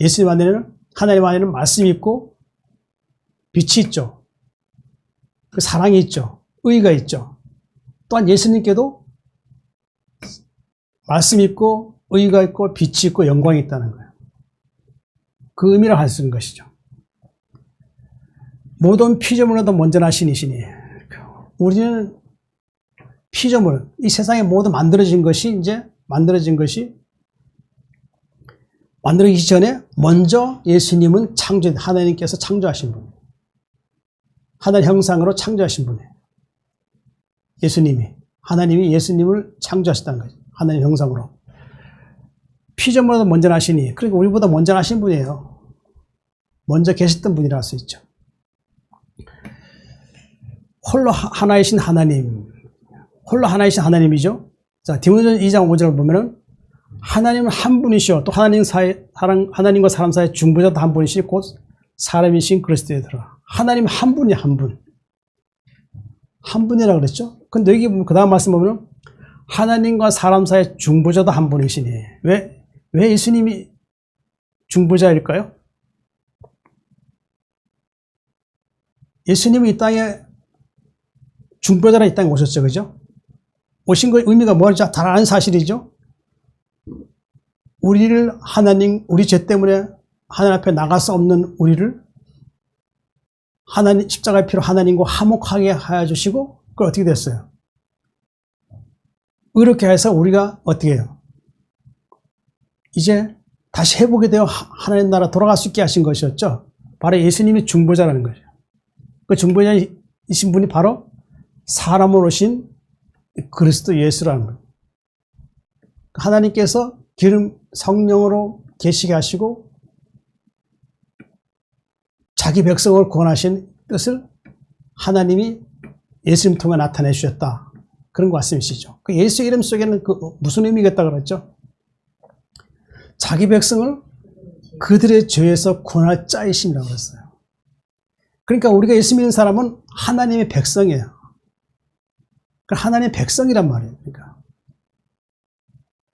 예수님 안에는 하나님 안에는 말씀이 있고 빛이 있죠. 사랑이 있죠. 의가 있죠. 또한 예수님께도 말씀이 있고 의가 있고 빛이 있고 영광이 있다는 거예요. 그 의미를 할 수 있는 것이죠. 모든 피조물보다 먼저 나신 이시니 우리는 피조물, 이 세상에 모두 만들어진 것이 만들어지기 전에 먼저 예수님은 하나님께서 창조하신 분. 하나님 형상으로 창조하신 분이에요. 하나님이 예수님을 창조하셨다는 거죠. 하나님 형상으로. 피조물보다 먼저 나시니, 그러니까 우리보다 먼저 나신 분이에요. 먼저 계셨던 분이라 할 수 있죠. 홀로 하나이신 하나님이죠. 자, 디모데전서 2장 5절을 보면은 하나님은 한 분이시오. 또 하나님과 사람 사이의 중보자도 한 분이시 곧 사람이신 그리스도에 들어. 하나님 한 분이 한 분. 한 분이라 그랬죠. 근데 여기 보면 그 다음 말씀 보면 하나님과 사람 사이의 중보자도 한 분이시니. 왜? 왜 예수님이 중보자일까요? 예수님은 이 땅에 중보자라 이 땅에 오셨죠. 그죠? 오신 거 의미가 뭔지 잘 아는 사실이죠. 우리를 우리 죄 때문에 하나님 앞에 나갈 수 없는 우리를 하나님, 십자가의 피로 하나님과 화목하게 하여 주시고, 그걸 어떻게 됐어요? 이렇게 해서 우리가 어떻게 해요? 이제 다시 회복이 되어 하나님 나라 돌아갈 수 있게 하신 것이었죠. 바로 예수님이 중보자라는 거죠. 그 중보자이신 분이 바로 사람으로 오신 그리스도 예수라는 거예요. 하나님께서 기름 성령으로 계시게 하시고 자기 백성을 구원하신 뜻을 하나님이 예수님 통해 나타내 주셨다. 그런 말씀이시죠. 그 예수 이름 속에는 무슨 의미겠다 그랬죠? 자기 백성을 그들의 죄에서 구원할 자이심이라고 그랬어요. 그러니까 우리가 예수 믿는 사람은 하나님의 백성이에요. 하나님의 백성이란 말이에요. 그러니까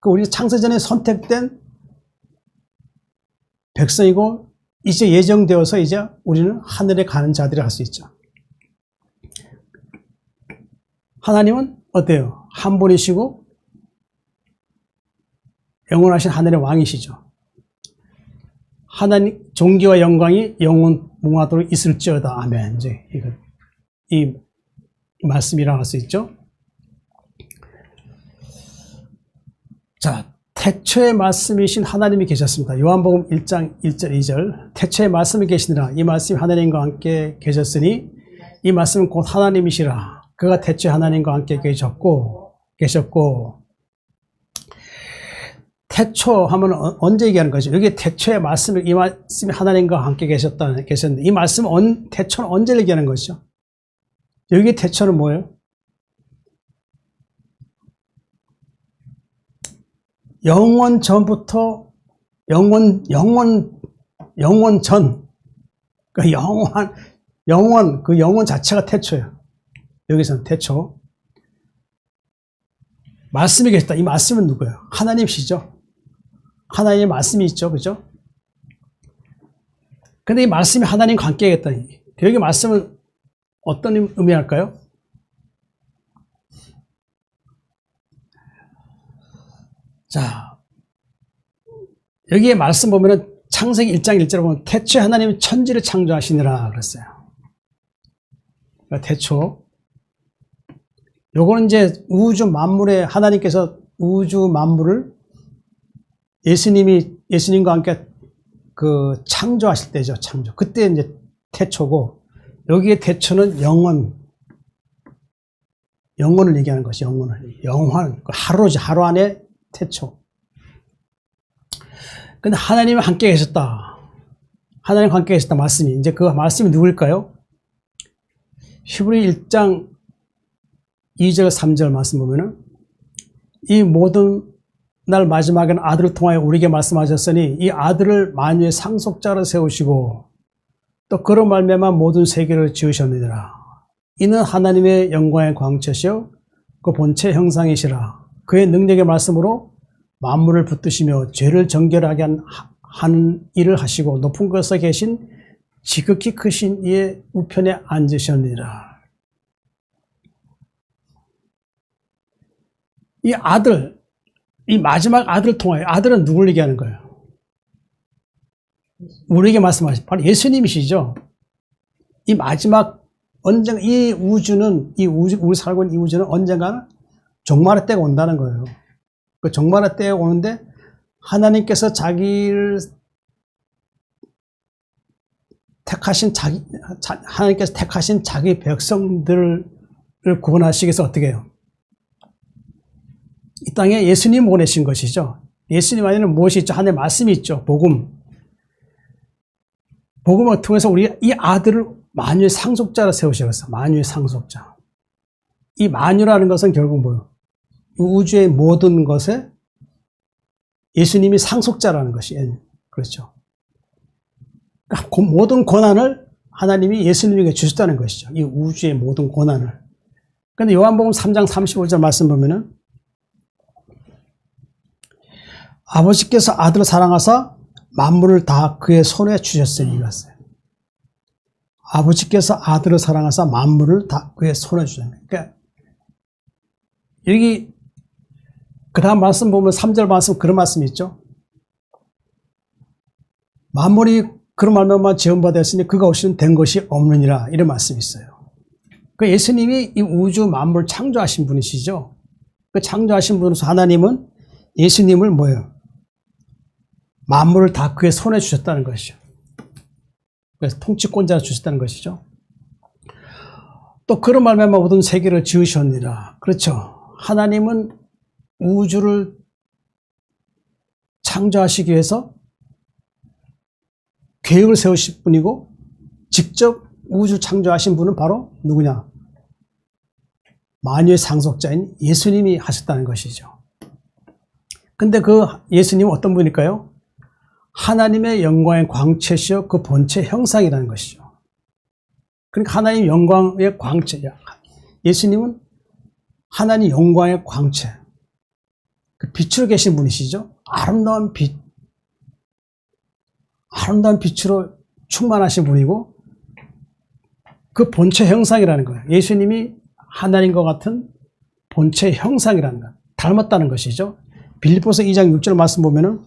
우리 창세전에 선택된 백성이고 이제 예정되어서 이제 우리는 하늘에 가는 자들이 할 수 있죠. 하나님은 어때요? 한 분이시고 영원하신 하늘의 왕이시죠. 하나님 존귀와 영광이 영원 무궁하도록 있을지어다. 아멘. 이제 이 말씀이라고 할 수 있죠. 자, 태초의 말씀이신 하나님이 계셨습니다. 요한복음 1장 1절 2절 태초의 말씀이 계시니라. 이 말씀이 하나님과 함께 계셨으니 이 말씀은 곧 하나님이시라. 그가 태초에 하나님과 함께 계셨고 태초 하면 언제 얘기하는 거죠? 여기 태초의 말씀이 이 말씀이 하나님과 함께 계셨는데 이 말씀은 태초는 언제 얘기하는 것이죠? 여기 태초는 뭐예요? 영원 전부터 영원 전 그 영원 자체가 태초예요. 여기서는 태초. 말씀이 계셨다. 이 말씀은 누구예요? 하나님이시죠. 하나님의 말씀이 있죠. 그죠? 근데 이 말씀이 하나님과 함께 하겠다. 여기 말씀은 어떤 의미할까요? 자, 여기에 말씀 보면은 창세기 1장 1절에 보면 태초에 하나님이 천지를 창조하시니라 그랬어요. 그러니까 태초. 요거는 이제 우주 만물에 하나님께서 우주 만물을 예수님과 함께 창조하실 때죠. 창조. 그때 이제 태초고, 여기에 태초는 영원을 얘기하는 것이 영원. 하루죠. 하루 안에 태초. 근데 하나님이 함께 계셨다. 하나님과 함께 계셨다. 말씀이. 이제 그 말씀이 누구일까요? 히브리 1장 2절 3절 말씀 보면은 이 모든 날 마지막에는 아들을 통하여 우리에게 말씀하셨으니 이 아들을 만유의 상속자로 세우시고 또 그런 말미암아 모든 세계를 지으셨느니라. 이는 하나님의 영광의 광채시요 그 본체 형상이시라. 그의 능력의 말씀으로 만물을 붙드시며 죄를 정결하게 하는 일을 하시고 높은 곳에 계신 지극히 크신 이의 우편에 앉으셨느니라. 이 아들, 이 마지막 아들을 통하여, 아들은 누굴 얘기하는 거예요? 우리에게 말씀하신 바로 예수님이시죠. 이 마지막 언젠가 이 우주는 우리 살고 있는 이 우주는 언젠가는 종말의 때가 온다는 거예요. 그 종말의 때에 오는데 하나님께서 하나님께서 택하신 자기 백성들을 구원하시기 위해서 어떻게 해요? 이 땅에 예수님 보내신 것이죠. 예수님 안에는 무엇이 있죠? 하나님의 말씀이 있죠. 복음을 통해서 우리 이 아들을 만유의 상속자로 세우셔서 만유의 상속자. 이 만유라는 것은 결국 뭐예요? 우주의 모든 것에 예수님이 상속자라는 것이 그렇죠. 그러니까 모든 고난을 하나님이 예수님에게 주셨다는 것이죠. 이 우주의 모든 고난을. 그런데 요한복음 3장 35절 말씀 보면은 아버지께서 아들을 사랑하사 만물을 다 그의 손에 주셨으니 이랬어요. 아버지께서 아들을 사랑하사 만물을 다 그의 손에 주셨어요. 그러니까 여기 그 다음 말씀 보면 3절 말씀 그런 말씀이 있죠. 만물이 그런 말만 지원받았으니 그가 없이는 된 것이 없느니라 이런 말씀이 있어요. 그 예수님이 이 우주 만물 창조하신 분이시죠. 그 창조하신 분으로서 하나님은 예수님을 뭐예요? 만물을 다 그의 손에 주셨다는 것이죠. 그래서 통치권자를 주셨다는 것이죠. 또 그런 말만 모든 세계를 지으셨느니라. 그렇죠. 하나님은 우주를 창조하시기 위해서 계획을 세우신 분이고 직접 우주 창조하신 분은 바로 누구냐? 만유의 상속자인 예수님이 하셨다는 것이죠. 근데 그 예수님은 어떤 분일까요? 하나님의 영광의 광채시여 그 본체 형상이라는 것이죠. 그러니까 하나님 영광의 광채야. 예수님은 하나님 영광의 광채. 그 빛으로 계신 분이시죠. 아름다운 빛. 아름다운 빛으로 충만하신 분이고 그 본체 형상이라는 거예요. 예수님이 하나님과 같은 본체 형상이라는 것. 닮았다는 것이죠. 빌립보서 2장 6절 말씀 보면은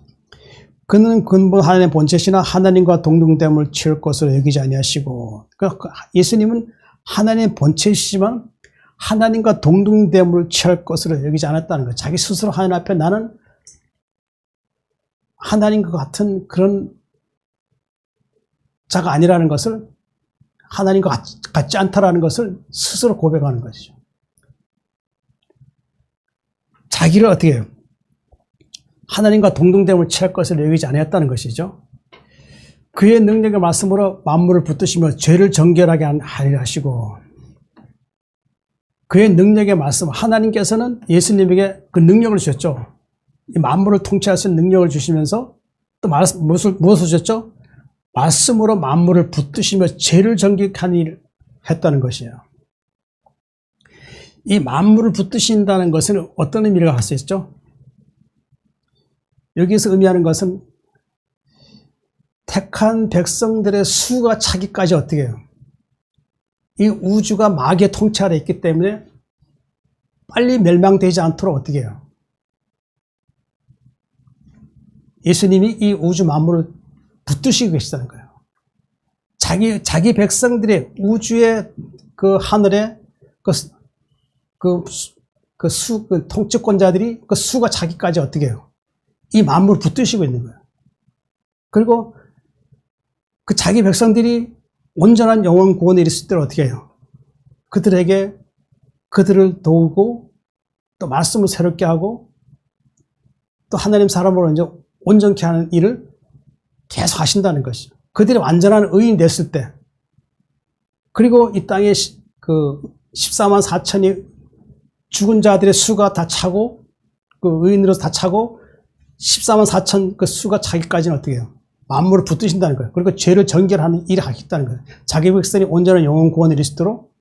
그는 근본 하나님의 본체시나 하나님과 동등됨을 취할 것으로 여기지 아니하시고 그러니까 예수님은 하나님의 본체시지만 하나님과 동등됨을 취할 것으로 여기지 않았다는 거예요. 자기 스스로 하나님 앞에 나는 하나님과 같은 그런 자가 아니라는 것을 하나님과 같지 않다라는 것을 스스로 고백하는 것이죠. 자기를 어떻게 해요? 하나님과 동등됨을 취할 것을 여기지 아니었다는 것이죠. 그의 능력의 말씀으로 만물을 붙드시며 죄를 정결하게 하리라 하시고 그의 능력의 말씀, 하나님께서는 예수님에게 그 능력을 주셨죠. 이 만물을 통치할 수 있는 능력을 주시면서 또 무엇을 주셨죠? 말씀으로 만물을 붙드시며 죄를 정결케 하는 일을 했다는 것이에요. 이 만물을 붙드신다는 것은 어떤 의미를 할 수 있죠? 여기서 의미하는 것은 택한 백성들의 수가 차기까지 어떻게 해요? 이 우주가 마귀의 통치 아래 있기 때문에 빨리 멸망되지 않도록 어떻게 해요? 예수님이 이 우주 만물을 붙드시고 계시다는 거예요. 자기 백성들의 우주의 그 하늘에 그 통치권자들이 그 수가 차기까지 어떻게 해요? 이 만물을 붙드시고 있는 거예요. 그리고 그 자기 백성들이 온전한 영원 구원에 이르실 때를 어떻게 해요? 그들을 도우고 또 말씀을 새롭게 하고 또 하나님 사람으로 이제 온전케 하는 일을 계속 하신다는 것이죠. 그들이 완전한 의인이 됐을 때 그리고 이 땅에 그 14만 4천이 죽은 자들의 수가 다 차고 그 의인으로서 다 차고 14만 4천 그 수가 차기까지는 어떻게 해요? 만물을 붙드신다는 거예요. 그리고 죄를 정결하는 일을 하겠다는 거예요. 자기 백성이 온전한 영혼 구원을 이루시도록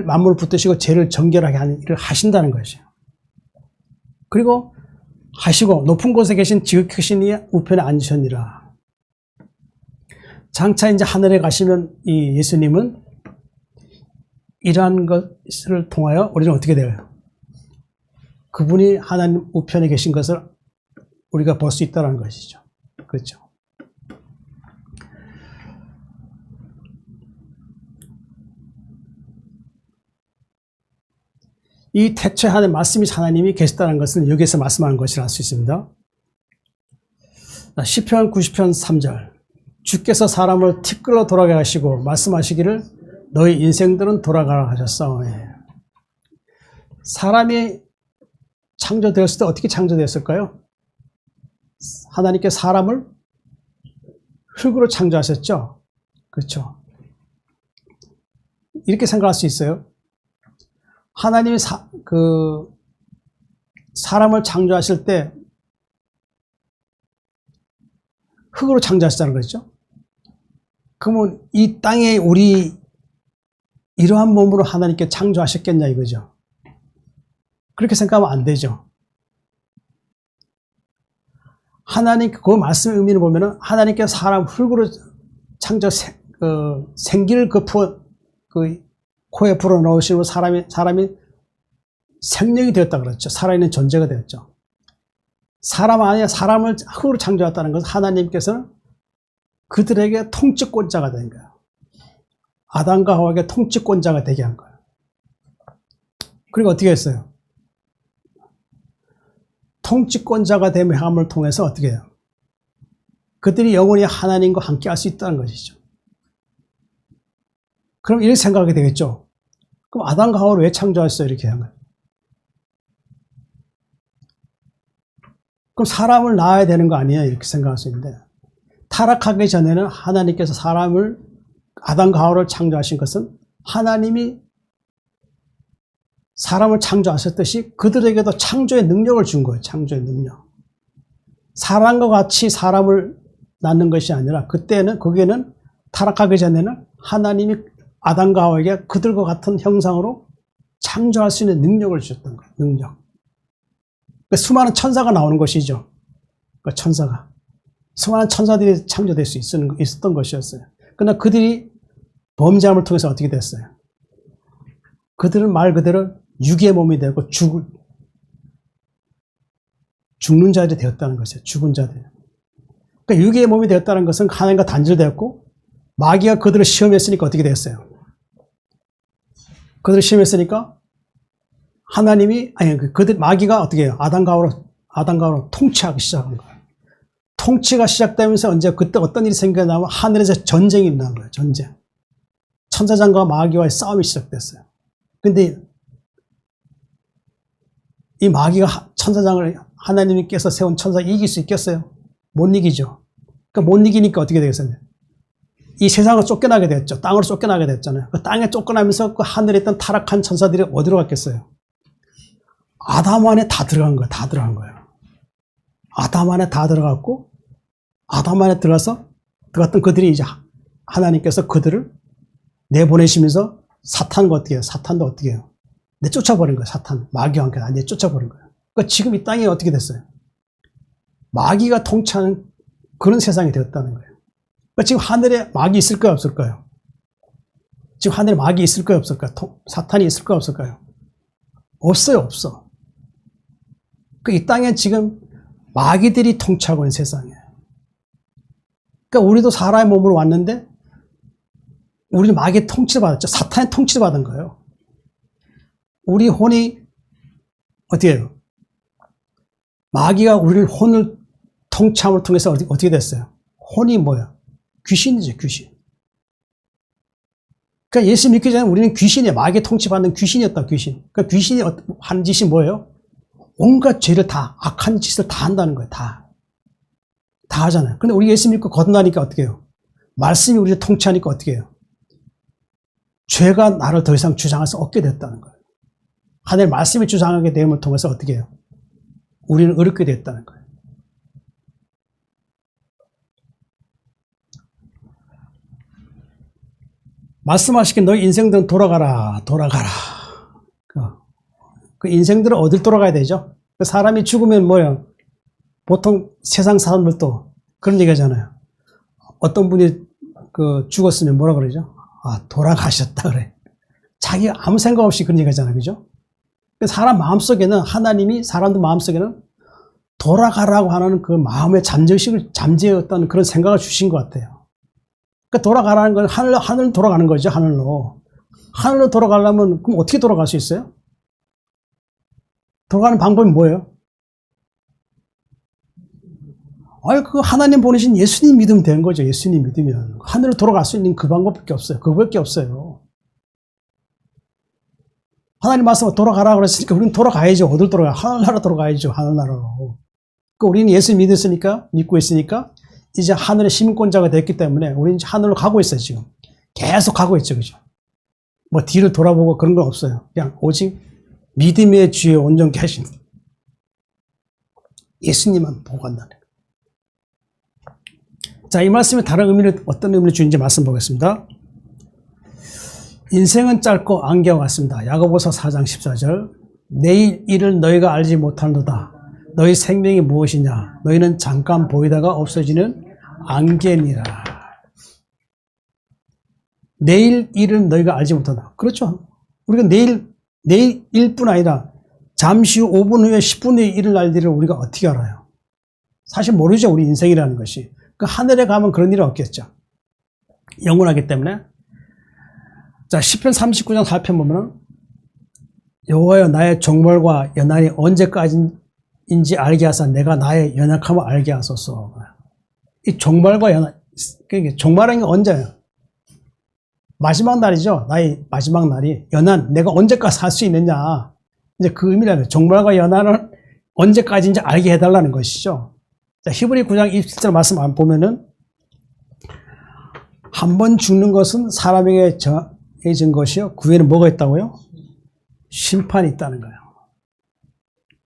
만물을 붙드시고 죄를 정결하게 하는 일을 하신다는 것이에요. 그리고 하시고 높은 곳에 계신 지극히 이의 우편에 앉으셨니라. 장차 이제 하늘에 가시면 이 예수님은 이러한 것을 통하여 우리는 어떻게 돼요? 그분이 하나님 우편에 계신 것을 우리가 볼 수 있다는 것이죠. 그렇죠. 이 태초에 하나님 말씀이 하나님이 계시다는 것은 여기에서 말씀하는 것이라 할 수 있습니다. 시편 90편 3절 주께서 사람을 티끌로 돌아가게 하시고 말씀하시기를 너희 인생들은 돌아가라 하셨사오니. 사람이 창조되었을 때 어떻게 창조되었을까요? 하나님께 사람을 흙으로 창조하셨죠. 그렇죠. 이렇게 생각할 수 있어요. 하나님이 사람을 창조하실 때 흙으로 창조하셨다는 거죠. 그러면 이 땅에 우리 이러한 몸으로 하나님께 창조하셨겠냐 이거죠. 그렇게 생각하면 안 되죠. 하나님, 그 말씀의 의미를 보면은 하나님께서 사람 흙으로 창조, 생기를 그 코에 불어넣으시고 사람이 생명이 되었다 그랬죠. 살아있는 존재가 되었죠. 사람 안에 사람을 흙으로 창조했다는 것은 하나님께서는 그들에게 통치권자가 된 거예요. 아담과 하와에게 통치권자가 되게 한 거예요. 그리고 어떻게 했어요? 통치권자가 됨을 통해서 어떻게 해요? 그들이 영원히 하나님과 함께 할 수 있다는 것이죠. 그럼 이렇게 생각하게 되겠죠. 그럼 아담과 하와를 왜 창조했어요? 이렇게 한 거예요. 그럼 사람을 낳아야 되는 거 아니에요? 이렇게 생각할 수 있는데, 타락하기 전에는 하나님께서 아담과 하와를 창조하신 것은 하나님이 사람을 창조하셨듯이 그들에게도 창조의 능력을 준 거예요. 창조의 능력. 사람과 같이 사람을 낳는 것이 아니라 거기에는 타락하기 전에는 하나님이 아담과 하와에게 그들과 같은 형상으로 창조할 수 있는 능력을 주셨던 거예요. 능력. 수많은 천사가 나오는 것이죠. 천사가. 수많은 천사들이 창조될 수 있었던 것이었어요. 그러나 그들이 범죄함을 통해서 어떻게 됐어요? 그들은 말 그대로 육의 몸이 되고 죽는 자들이 되었다는 것이에요. 죽은 자들. 그러니까 육의 몸이 되었다는 것은 하나님과 단절되었고, 마귀가 그들을 시험했으니까 어떻게 됐어요? 그들을 시험했으니까 마귀가 어떻게 해요? 아담과 하와로 통치하기 시작한 거예요. 통치가 시작되면서 그때 어떤 일이 생겨나면 하늘에서 전쟁이 일어난 거예요. 전쟁. 천사장과 마귀와의 싸움이 시작됐어요. 근데 이 마귀가 하나님께서 세운 천사를 이길 수 있겠어요? 못 이기죠. 그러니까 못 이기니까 어떻게 되겠어요? 이 세상을 쫓겨나게 됐죠. 땅으로 쫓겨나게 됐잖아요. 그 땅에 쫓겨나면서 그 하늘에 있던 타락한 천사들이 어디로 갔겠어요? 아담 안에 다 들어간 거예요. 다 들어간 거예요. 아담 안에 다 들어갔고, 아담 안에 들어갔던 그들이 이제 하나님께서 그들을 내보내시면서 사탄도 어떻게 해요? 내쫓아버린 거예요. 사탄. 마귀와 함께 내쫓아버린 거예요. 그러니까 지금 이 땅이 어떻게 됐어요? 마귀가 통치하는 그런 세상이 되었다는 거예요. 그러니까 지금 하늘에 마귀 있을까요? 없을까요? 지금 하늘에 마귀 있을까요? 없을까요? 사탄이 있을까요? 없을까요? 없어요. 없어. 이 땅에 지금 마귀들이 통치하고 있는 세상이에요. 그러니까 우리도 사람의 몸으로 왔는데 우리는 마귀의 통치를 받았죠. 사탄의 통치를 받은 거예요. 우리 혼이 어떻게 해요? 마귀가 우리를 혼을 통치함을 통해서 어떻게 됐어요? 혼이 뭐야? 귀신이죠, 귀신. 그러니까 예수 믿기 전에 우리는 귀신이에요. 마귀의 통치받는 귀신이었다, 귀신. 그러니까 귀신이 하는 짓이 뭐예요? 온갖 죄를 악한 짓을 다 한다는 거예요, 다 하잖아요. 근데 우리 예수 믿고 거듭나니까 어떻게 해요? 말씀이 우리를 통치하니까 어떻게 해요? 죄가 나를 더 이상 주장할 수 없게 됐다는 거예요. 하나님의 말씀이 주장하게 됨을 통해서 어떻게 해요? 우리는 어렵게 됐다는 거예요. 말씀하시기에 너희 인생들은 돌아가라. 그 인생들은 어딜 돌아가야 되죠? 그 사람이 죽으면 뭐예요? 보통 세상 사람들도 그런 얘기 하잖아요. 어떤 분이 죽었으면 뭐라 그러죠? 돌아가셨다 그래. 자기가 아무 생각 없이 그런 얘기 하잖아요. 그죠? 사람 마음속에는 하나님이 사람들 마음속에는 돌아가라고 하는 그 마음의 잠재였던 그런 생각을 주신 것 같아요. 그러니까 돌아가라는 건 하늘로 돌아가는 거죠. 하늘로 돌아가려면 그럼 어떻게 돌아갈 수 있어요? 돌아가는 방법이 뭐예요? 그 하나님 보내신 예수님 믿으면 되는 거죠. 예수님 믿으면 하늘로 돌아갈 수 있는 그 방법밖에 없어요. 그거밖에 없어요. 하나님 말씀으로 돌아가라고 그랬으니까 우리는 돌아가야죠. 어딜 돌아가요? 하늘나라 돌아가야죠. 하늘나라로. 우리는 예수 믿고 있으니까 이제 하늘의 시민권자가 됐기 때문에 우리는 이제 하늘로 가고 있어요. 지금 계속 가고 있죠. 그죠? 뭐 뒤를 돌아보고 그런 건 없어요. 그냥 오직 믿음의 주에 온전케 하신 예수님만 보고 간다는 거예요. 자, 이 말씀에 어떤 의미를 주는지 말씀 보겠습니다. 인생은 짧고 안개와 같습니다. 야고보서 4장 14절. 내일 일을 너희가 알지 못하노다. 너희 생명이 무엇이냐? 너희는 잠깐 보이다가 없어지는 안개니라. 내일 일은 너희가 알지 못한다. 그렇죠. 우리가 내일 뿐 아니라 잠시 후 5분 후에 10분 후에 일어날 일을 우리가 어떻게 알아요? 사실 모르죠. 우리 인생이라는 것이. 그 하늘에 가면 그런 일은 없겠죠. 영원하기 때문에. 자, 시편 39장 4편 보면은 여호와여 나의 종말과 연한이 언제까지인지 알게 하사 내가 나의 연약함을 알게 하소서. 이 종말과 연한, 그러니까 종말은 언제예요? 마지막 날이죠. 나의 마지막 날이. 연한, 내가 언제까지 살 수 있느냐. 이제 그 의미라면 종말과 연한을 언제까지인지 알게 해달라는 것이죠. 자, 히브리 9장 27절 말씀 안 보면은 한 번 죽는 것은 사람에게 정해진 것이요. 그 후에는 뭐가 있다고요? 심판이 있다는 거예요.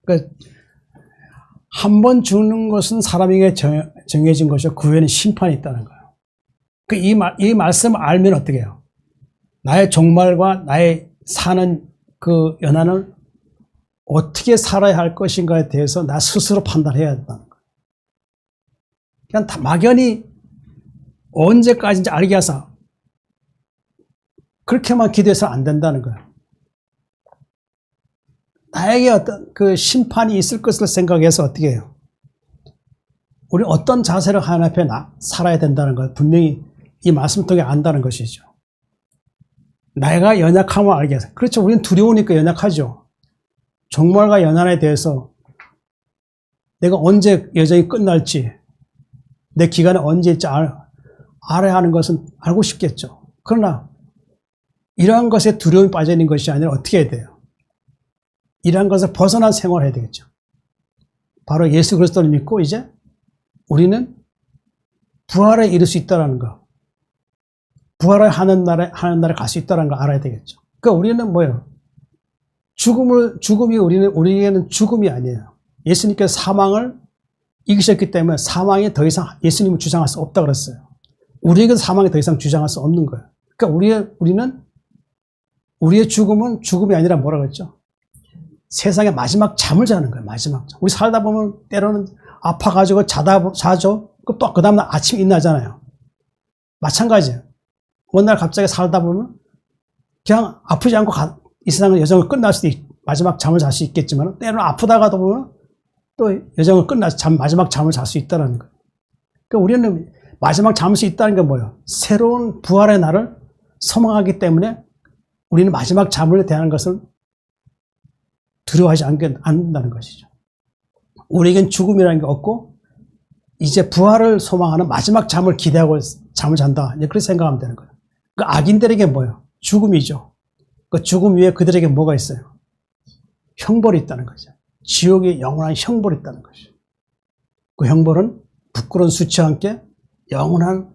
그러니까 한 번 죽는 것은 사람에게 정해진 것이요. 그 후에는 심판이 있다는 거예요. 이 말씀을 알면 어떻게 해요? 나의 종말과 나의 사는 그 연한을 어떻게 살아야 할 것인가에 대해서 나 스스로 판단해야 된다는 거예요. 그냥 다 막연히 언제까지인지 알게 하사 그렇게만 기도해서 안 된다는 거예요. 나에게 어떤 그 심판이 있을 것을 생각해서 어떻게 해요? 우리 어떤 자세로 하나님 앞에 살아야 된다는 걸 분명히 이 말씀 통해 안다는 것이죠. 내가 연약함을 알게 해서. 그렇죠. 우리는 두려우니까 연약하죠. 종말과 연한에 대해서 내가 언제 여정이 끝날지, 내 기간이 언제일지 알아야 하는 것은 알고 싶겠죠. 그러나 이러한 것에 두려움이 빠져 있는 것이 아니라 어떻게 해야 돼요? 이러한 것을 벗어난 생활을 해야 되겠죠. 바로 예수 그리스도를 믿고 이제 우리는 부활에 이를 수 있다는 거. 부활을 하는 날에 갈 수 있다는 걸 알아야 되겠죠. 그러니까 우리는 뭐예요? 죽음이 우리에게는 죽음이 아니에요. 예수님께서 사망을 이기셨기 때문에 사망이 더 이상 예수님을 주장할 수 없다 그랬어요. 우리에게도 사망이 더 이상 주장할 수 없는 거예요. 그러니까 우리의 죽음은 죽음이 아니라 뭐라고 했죠? 세상의 마지막 잠을 자는 거예요. 마지막 잠. 우리 살다 보면 때로는 아파가지고 자죠. 또 그 다음날 아침에 일어나잖아요. 마찬가지예요. 어느 날 갑자기 살다 보면 그냥 아프지 않고 이 세상의 여정을 끝날 수도 마지막 잠을 잘 수 있겠지만 때로는 아프다가도 보면 또 여정을 끝나서 마지막 잠을 잘 수 있다는 거예요. 그러니까 우리는 마지막 잠을 수 있다는 게 뭐예요? 새로운 부활의 날을 소망하기 때문에 우리는 마지막 잠을 대하는 것을 두려워하지 않는다는 것이죠. 우리에겐 죽음이라는 게 없고 이제 부활을 소망하는 마지막 잠을 기대하고 잠을 잔다. 그렇게 생각하면 되는 거예요. 그 악인들에게 뭐예요? 죽음이죠. 그 죽음 위에 그들에게 뭐가 있어요? 형벌이 있다는 거죠. 지옥의 영원한 형벌이 있다는 것이죠. 그 형벌은 부끄러운 수치와 함께 영원한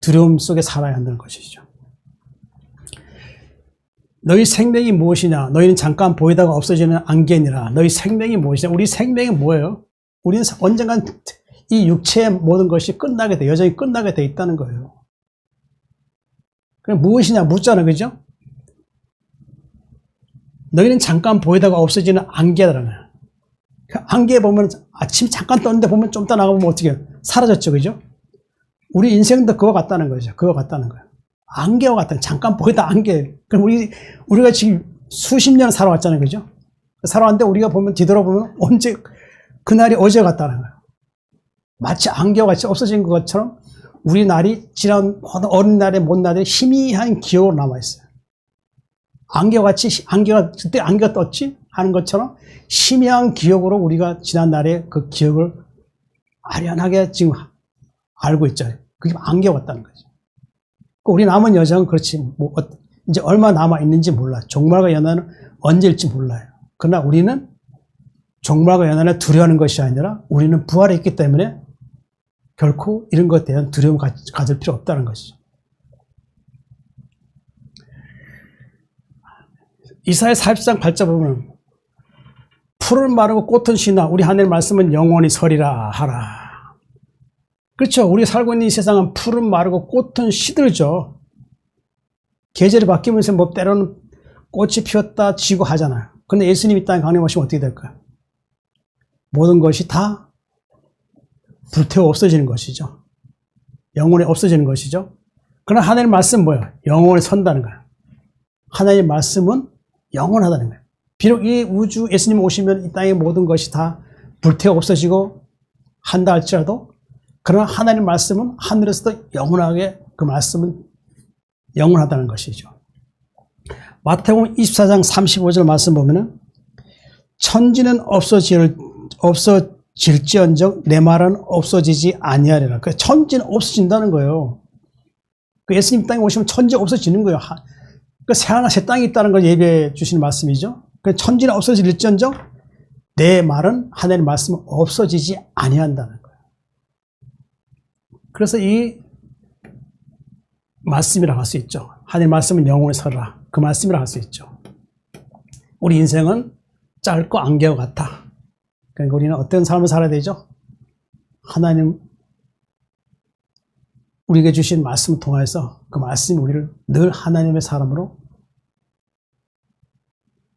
두려움 속에 살아야 한다는 것이죠. 너희 생명이 무엇이냐? 너희는 잠깐 보이다가 없어지는 안개니라. 너희 생명이 무엇이냐? 우리 생명이 뭐예요? 우리는 언젠간 이 육체의 모든 것이 끝나게 돼, 여정이 끝나게 돼 있다는 거예요. 그럼 무엇이냐? 묻잖아, 그죠? 너희는 잠깐 보이다가 없어지는 안개라는 거예요. 안개 보면 아침 잠깐 떴는데 보면 좀 이따 나가보면 어떻게 해요? 사라졌죠, 그죠? 우리 인생도 그거 같다는 거죠. 그거 같다는 거예요. 안개와 같은 잠깐 보이다 안개. 그럼 우리가 지금 수십 년 살아왔잖아요, 그죠? 살아왔는데 우리가 보면 뒤돌아보면 언제 그날이 어제 같다는 거예요. 마치 안개와 같이 없어진 것처럼 우리 날이 지난 어린 날의 못 날에 희미한 기억으로 남아 있어요. 안개와 같이 그때 안개가 떴지 하는 것처럼 희미한 기억으로 우리가 지난 날의 그 기억을 아련하게 지금 알고 있잖아요. 그게 안개와 같다는 거죠. 우리 남은 여정은 그렇지, 이제 얼마 남아 있는지 몰라. 종말과 연한은 언제일지 몰라요. 그러나 우리는 종말과 연한을 두려워하는 것이 아니라 우리는 부활에 있기 때문에 결코 이런 것에 대한 두려움을 가질 필요 없다는 것이죠. 이사야 40장 8절 보면 풀은 마르고 꽃은 시나 우리 하나님의 말씀은 영원히 서리라 하라. 그렇죠. 우리 살고 있는 이 세상은 풀은 마르고 꽃은 시들죠. 계절이 바뀌면서 뭐 때로는 꽃이 피었다 지고 하잖아요. 그런데 예수님이 이 땅에 강림하시면 어떻게 될까요? 모든 것이 다 불태워 없어지는 것이죠. 영원히 없어지는 것이죠. 그러나 하나님의 말씀은 뭐예요? 영원히 선다는 거예요. 하나님의 말씀은 영원하다는 거예요. 비록 이 우주 예수님 오시면 이 땅의 모든 것이 다 불태워 없어지고 한다 할지라도 그러나 하나님의 말씀은 하늘에서도 영원하게 그 말씀은 영원하다는 것이죠. 마태복음 24장 35절 말씀 보면은 천지는 없어질지언정 내 말은 없어지지 아니하리라. 그 천지는 없어진다는 거예요. 그 예수님 땅에 오시면 천지가 없어지는 거예요. 그 새하늘 새 땅이 있다는 걸 예배해 주시는 말씀이죠. 그 천지는 없어질지언정 내 말은 하나님의 말씀은 없어지지 아니한다는 거예요. 그래서 이 말씀이라고 할 수 있죠. 하나님의 말씀은 영원히 서라. 그 말씀이라고 할 수 있죠. 우리 인생은 짧고 안개와 같아. 그러니까 우리는 어떤 삶을 살아야 되죠? 하나님 우리에게 주신 말씀을 통해서 그 말씀이 우리를 늘 하나님의 사람으로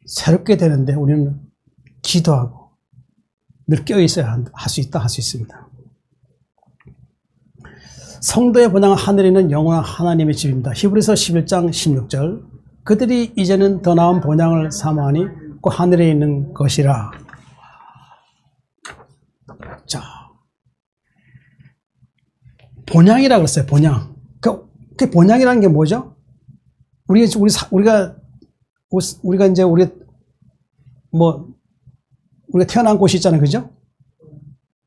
새롭게 되는데 우리는 기도하고 늘 깨어있어야 할 수 있다 할 수 있습니다. 성도의 본향은 하늘에 있는 영원한 하나님의 집입니다. 히브리서 11장 16절 그들이 이제는 더 나은 본향을 사모하니 그 하늘에 있는 것이라. 자, 본향이라고 그랬어요. 본향. 그 본향이라는 게 뭐죠? 우리가 이제 우리가 태어난 곳이 있잖아요. 그죠?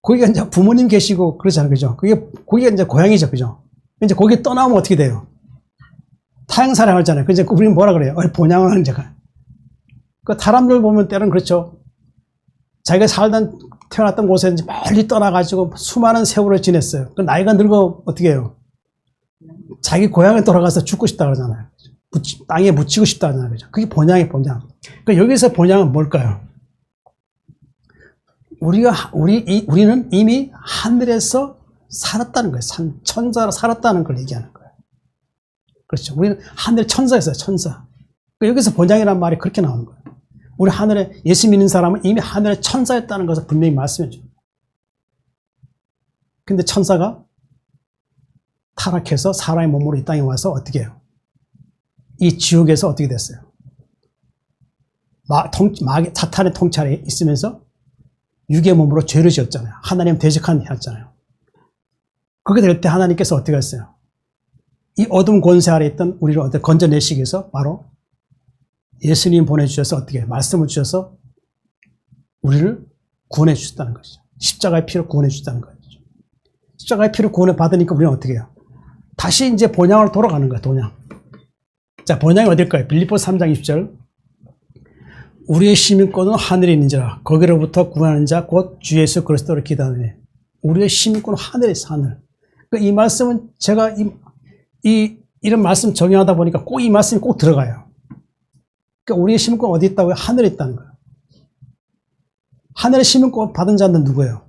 거기가 이제 부모님 계시고 그러잖아요. 그죠? 거기가 이제 고향이죠. 그죠? 이제 거기 떠나면 어떻게 돼요? 타향사랑 하잖아요. 그래서 우리는 뭐라 그래요? 본향은 이제 그 사람들 보면 때는 그렇죠. 자기가 태어났던 곳에 이제 멀리 떠나가지고 수많은 세월을 지냈어요. 그 나이가 늙어 어떻게 해요? 자기 고향에 돌아가서 죽고 싶다 그러잖아요. 땅에 묻히고 싶다 그러잖아요. 그죠? 그게 본향이에요, 본향. 그 여기서 본향은 뭘까요? 우리는 이미 하늘에서 살았다는 거예요. 천사로 살았다는 걸 얘기하는 거예요. 그렇죠. 우리는 하늘 천사였어요, 천사. 여기서 본향이라는 말이 그렇게 나오는 거예요. 우리 하늘에 예수 믿는 사람은 이미 하늘의 천사였다는 것을 분명히 말씀해 줍니다. 근데 천사가 타락해서 사람의 몸으로 이 땅에 와서 어떻게 해요? 이 지옥에서 어떻게 됐어요? 사탄의 통찰에 있으면서 육의 몸으로 죄를 지었잖아요. 하나님 대적한 했잖아요. 그렇게 될 때 하나님께서 어떻게 했어요? 이 어둠 권세 아래 있던 우리를 어떻게 건져내시기 위해서 바로 예수님 보내주셔서 어떻게 말씀을 주셔서 우리를 구원해 주셨다는 것이죠. 십자가의 피로 구원해 주셨다는 거죠. 십자가의 피로 구원을 받으니까 우리는 어떻게 해요? 다시 이제 본향으로 돌아가는 거예요. 본향. 자, 본향이 어딜까요? 빌립보서 3장 20절 우리의 시민권은 하늘에 있는지라 거기로부터 구하는 자 곧 주 예수 그리스도를 기다리네. 우리의 시민권은 하늘에 있어. 하늘. 그러니까 이 말씀은 제가 이런 말씀 정의하다 보니까 꼭 이 말씀이 꼭 들어가요. 그러니까 우리의 시민권은 어디 있다고요? 하늘에 있다는 거예요. 하늘의 시민권 받은 자는 누구예요?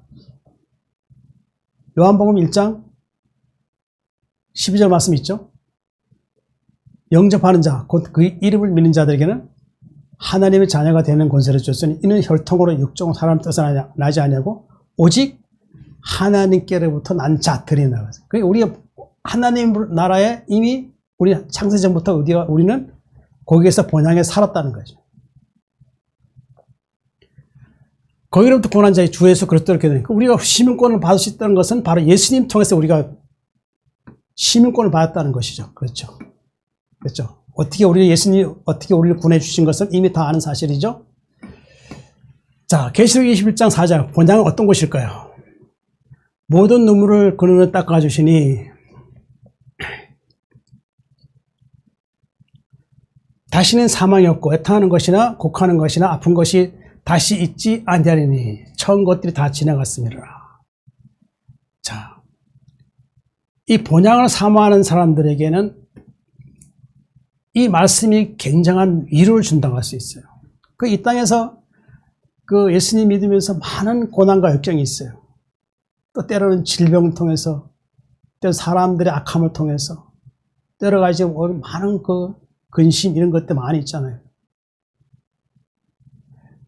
요한복음 1장 12절 말씀 있죠? 영접하는 자, 곧 그 이름을 믿는 자들에게는 하나님의 자녀가 되는 권세를 줬으니 이는 혈통으로 육종 사람 뜻을 나지 아니하고 오직 하나님께로부터 난 자들이 나가서. 그러니까 우리가 하나님 나라에 이미 우리 창세전부터 우리는 거기에서 본향에 살았다는 거죠. 거기로부터 구원한 자의 주 예수 그리스도를 기다리니까 우리가 시민권을 받을 수 있다는 것은 바로 예수님 통해서 우리가 시민권을 받았다는 것이죠. 그렇죠. 그렇죠. 어떻게 우리를 구원해 주신 것은 이미 다 아는 사실이죠. 자, 계시록 21장 4장 본향은 어떤 곳일까요? 모든 눈물을 그 눈을 닦아 주시니 다시는 사망이 없고 애통하는 것이나 곡하는 것이나 아픈 것이 다시 있지 아니하리니 처음 것들이 다 지나갔습니다. 자, 이 본향을 사모하는 사람들에게는 이 말씀이 굉장한 위로를 준다고 할 수 있어요. 이 땅에서 그 예수님 믿으면서 많은 고난과 역경이 있어요. 또 때로는 질병을 통해서, 때로 사람들의 악함을 통해서, 여러 가지 많은 그 근심 이런 것들 많이 있잖아요.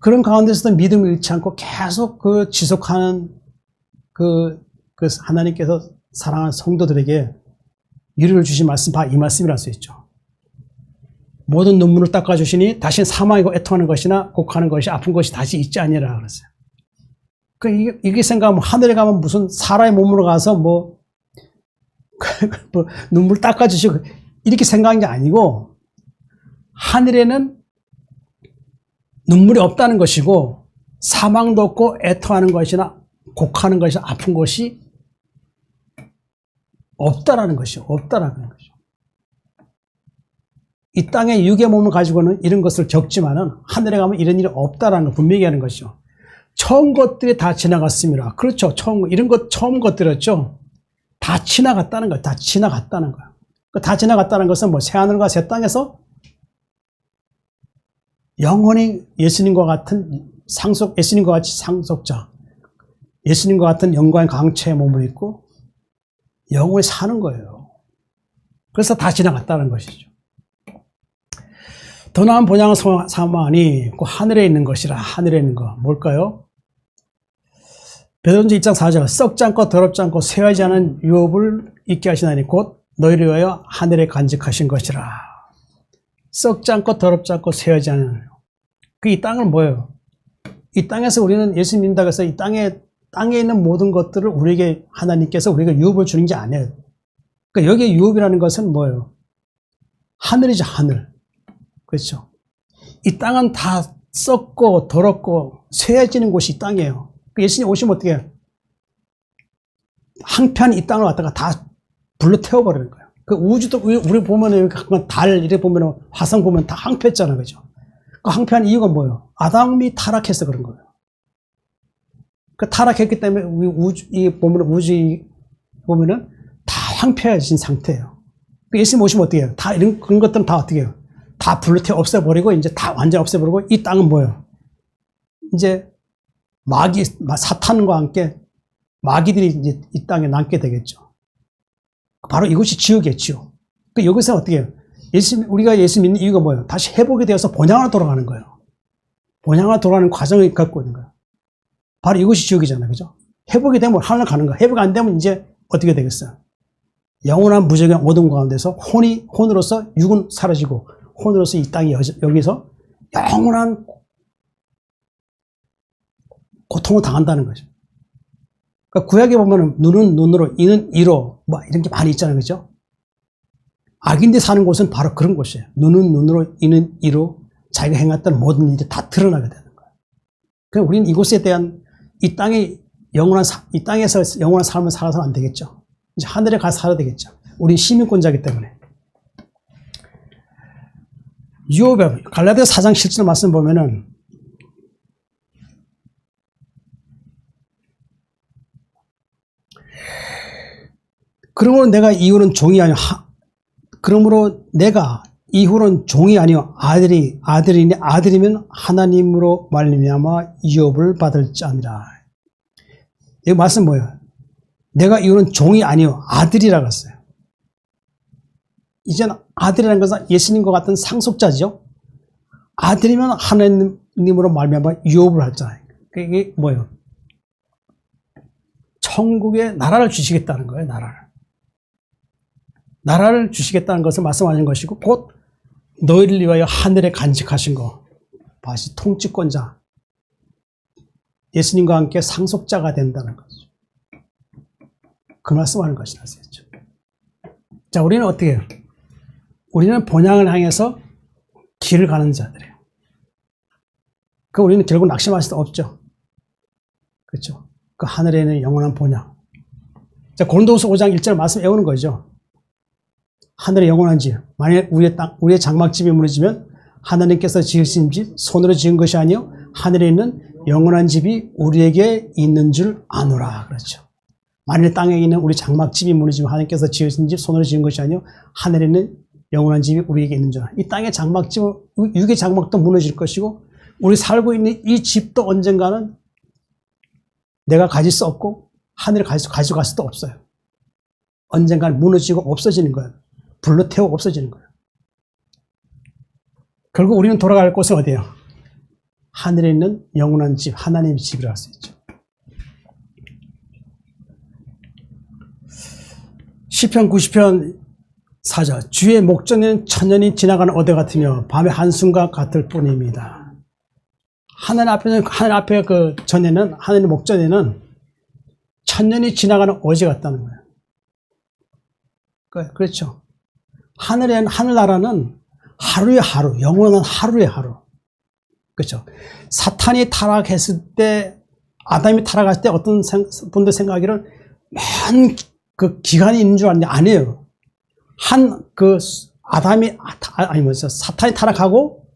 그런 가운데서도 믿음을 잃지 않고 계속 그 지속하는 그 하나님께서 사랑하는 성도들에게 위로를 주신 말씀, 이 말씀이랄 수 있죠. 모든 눈물을 닦아주시니 다시 사망이고 애통하는 것이나 곡하는 것이 아픈 것이 다시 있지 아니라 그랬어요. 이게 생각하면 하늘에 가면 무슨 사람의 몸으로 가서 뭐 눈물 닦아주시고 이렇게 생각한 게 아니고 하늘에는 눈물이 없다는 것이고 사망도 없고 애통하는 것이나 곡하는 것이나 아픈 것이 없다라는 것이요. 없다라는 것이요. 이 땅에 육의 몸을 가지고는 이런 것을 겪지만은 하늘에 가면 이런 일이 없다라는 걸 분명히 하는 것이죠. 처음 것들이 다 지나갔습니다. 그렇죠. 이런 것 처음 것들이었죠. 다 지나갔다는 거예요. 다 지나갔다는 거예요. 다 지나갔다는 것은 뭐 새하늘과 새 땅에서 영원히 예수님과 같은 예수님과 같이 상속자, 예수님과 같은 영광의 강체의 몸을 입고 영원히 사는 거예요. 그래서 다 지나갔다는 것이죠. 더 나은 본향을 삼아하니 그 하늘에 있는 것이라. 하늘에 있는 거 뭘까요? 베드로전서 1장 4절 썩지 않고 더럽지 않고 쇠하지 않은 유업을 있게 하시나니 곧 너희를 위하여 하늘에 간직하신 것이라. 썩지 않고 더럽지 않고 쇠하지 않은 이 땅은 뭐예요? 이 땅에서 우리는 예수 믿는다고 해서 이 땅에 있는 모든 것들을 우리에게 하나님께서 우리가 유업을 주는 게 아니에요. 그러니까 여기에 유업이라는 것은 뭐예요? 하늘이죠. 하늘. 그렇죠. 이 땅은 다 썩고 더럽고 쇠해지는 곳이 이 땅이에요. 예수님 오시면 어떻게 해요? 한편 이 땅을 갖다가 다 불로 태워버리는 거예요. 그 우주도 우리 보면은 달 이렇게 보면은 화성 보면 다 항폐했잖아요, 그죠? 그 항폐한 이유가 뭐예요? 아담이 타락해서 그런 거예요. 그 타락했기 때문에 우주 보면은 다 황폐해진 상태예요. 예수님 오시면 어떻게 해요? 다 그런 것들은 다 어떻게 해요? 다 불로 태워 없애버리고 이제 다 완전 없애버리고 이 땅은 뭐예요? 이제 사탄과 함께 마귀들이 이제 이 땅에 남게 되겠죠. 바로 이것이 지옥이겠죠. 여기서 어떻게 해요? 우리가 예수 믿는 이유가 뭐예요? 다시 회복이 되어서 본향으로 돌아가는 거예요. 본향으로 돌아가는 과정을 갖고 있는 거예요. 바로 이것이 지옥이잖아요. 그죠? 회복이 되면 하늘로 가는 거예요. 회복이 안 되면 이제 어떻게 되겠어요? 영원한 무적의 어둠 가운데서 혼으로서 육은 사라지고 혼으로서 이 땅이 여기서 영원한 고통을 당한다는 거죠. 그러니까 구약에 보면 눈은 눈으로, 이는 이로, 뭐 이런 게 많이 있잖아요. 그죠? 악인데 사는 곳은 바로 그런 곳이에요. 눈은 눈으로, 이는 이로 자기가 행했던 모든 일이 다 드러나게 되는 거예요. 그러니까 우리는 이곳에 대한 이 땅에서 영원한 삶을 살아서는 안 되겠죠. 이제 하늘에 가서 살아야 되겠죠. 우린 시민권자이기 때문에. 유업의 갈라디아 4장 7절 말씀 보면은 그러므로 내가 이후로는 종이 아니요 그러므로 내가 이후로는 종이 아니요 아들이니 아들이면 하나님으로 말미암아 유업을 받을지 아니라. 이 말씀 뭐예요? 내가 이후로는 종이 아니요 아들이라고 했어요. 이제는 아들이라는 것은 예수님과 같은 상속자죠. 아들이면 하나님으로 말미암아 유업을 하잖아요. 이게 뭐예요? 천국의 나라를 주시겠다는 거예요. 나라를 주시겠다는 것을 말씀하신 것이고 곧 너희를 위하여 하늘에 간직하신 거. 다시 통치권자. 예수님과 함께 상속자가 된다는 거죠. 그 말씀하는 것이라서. 자, 우리는 어떻게 해요? 우리는 본향을 향해서 길을 가는 자들이에요. 그 우리는 결국 낙심할 수 없죠. 그렇죠? 그 하늘에 있는 영원한 본향. 자, 고린도후서 5장 1절 말씀 외우는 거죠. 하늘의 영원한 집. 만약 우리의 장막집이 무너지면 하나님께서 지으신 집, 손으로 지은 것이 아니요 하늘에 있는 영원한 집이 우리에게 있는 줄 아노라. 그렇죠. 만일 땅에 있는 우리 장막집이 무너지면 하나님께서 지으신 집, 손으로 지은 것이 아니요 하늘에 있는 영원한 집이 우리에게 있는 줄 알아. 이 땅의 장막집은 육의 장막도 무너질 것이고 우리 살고 있는 이 집도 언젠가는 내가 가질 수 없고 하늘에 가져갈 수도 없어요. 언젠가는 무너지고 없어지는 거예요. 불로 태워 없어지는 거예요. 결국 우리는 돌아갈 곳은 어디예요? 하늘에 있는 영원한 집, 하나님의 집이라고 할 수 있죠. 시편 90편 4절. 주의 목전에는 천년이 지나가는 어대 같으며 밤의 한숨과 같을 뿐입니다. 하늘 앞에 그 전에는, 하늘의 목전에는 천년이 지나가는 어제 같다는 거예요. 그렇죠. 하늘나라는 하루의 하루, 영원한 하루의 하루. 그렇죠. 사탄이 타락했을 때, 아담이 타락했을 때 어떤 분들 생각하기를 먼 그 기간이 있는 줄 아는데 아니에요. 사탄이 타락하고,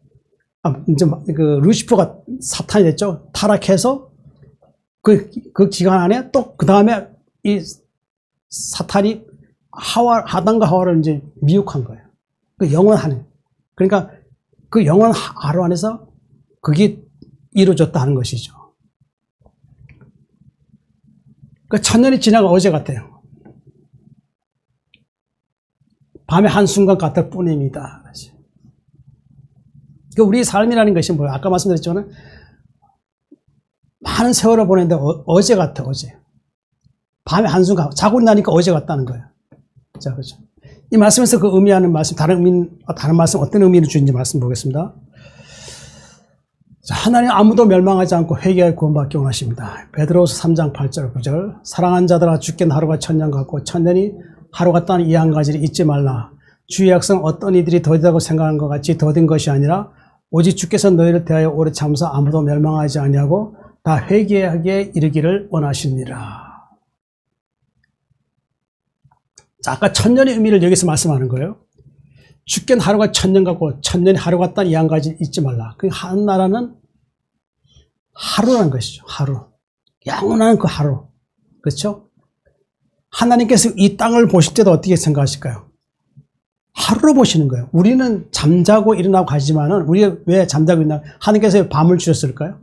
이제 그 루시퍼가 사탄이 됐죠. 타락해서 그 기간 안에 또 그 다음에 이 사탄이 아담과 하와를 이제 미혹한 거예요. 그 영원한, 그러니까 그 영원한 하루 안에서 그게 이루어졌다 하는 것이죠. 그 천년이 지나가 어제 같아요. 밤의 한순간 같을 뿐입니다. 우리의 삶이라는 것이 뭐예요? 아까 말씀드렸지만 많은 세월을 보냈는데 어제 같아, 어제. 밤의 한순간, 자고 나니까 어제 같다는 거예요. 자, 그렇죠. 이 말씀에서 그 의미하는 말씀, 다른 말씀, 어떤 의미를 주는지 말씀 보겠습니다. 자, 하나님 아무도 멸망하지 않고 회개하여 구원받기 원하십니다. 베드로후서 3장 8절 9절. 사랑한 자들아 주께는 하루가 천년 같고 천년이 하루 같다는 이 한 가지를 잊지 말라. 주의 약속 어떤 이들이 더디다고 생각하는 것 같이 더딘 것이 아니라 오직 주께서 너희를 대하여 오래 참으사 아무도 멸망하지 아니하고 다 회개하기에 이르기를 원하시니라. 자, 아까 천년의 의미를 여기서 말씀하는 거예요. 주께는 하루가 천년 같고 천년이 하루 같다는 이 한 가지를 잊지 말라. 그 한 나라는 하루라는 것이죠. 하루. 영원한 그 하루. 그렇죠? 하나님께서 이 땅을 보실 때도 어떻게 생각하실까요? 하루로 보시는 거예요. 우리는 잠자고 일어나고 가지만은, 우리가 왜 잠자고 있나? 하나님께서 밤을 주셨을까요?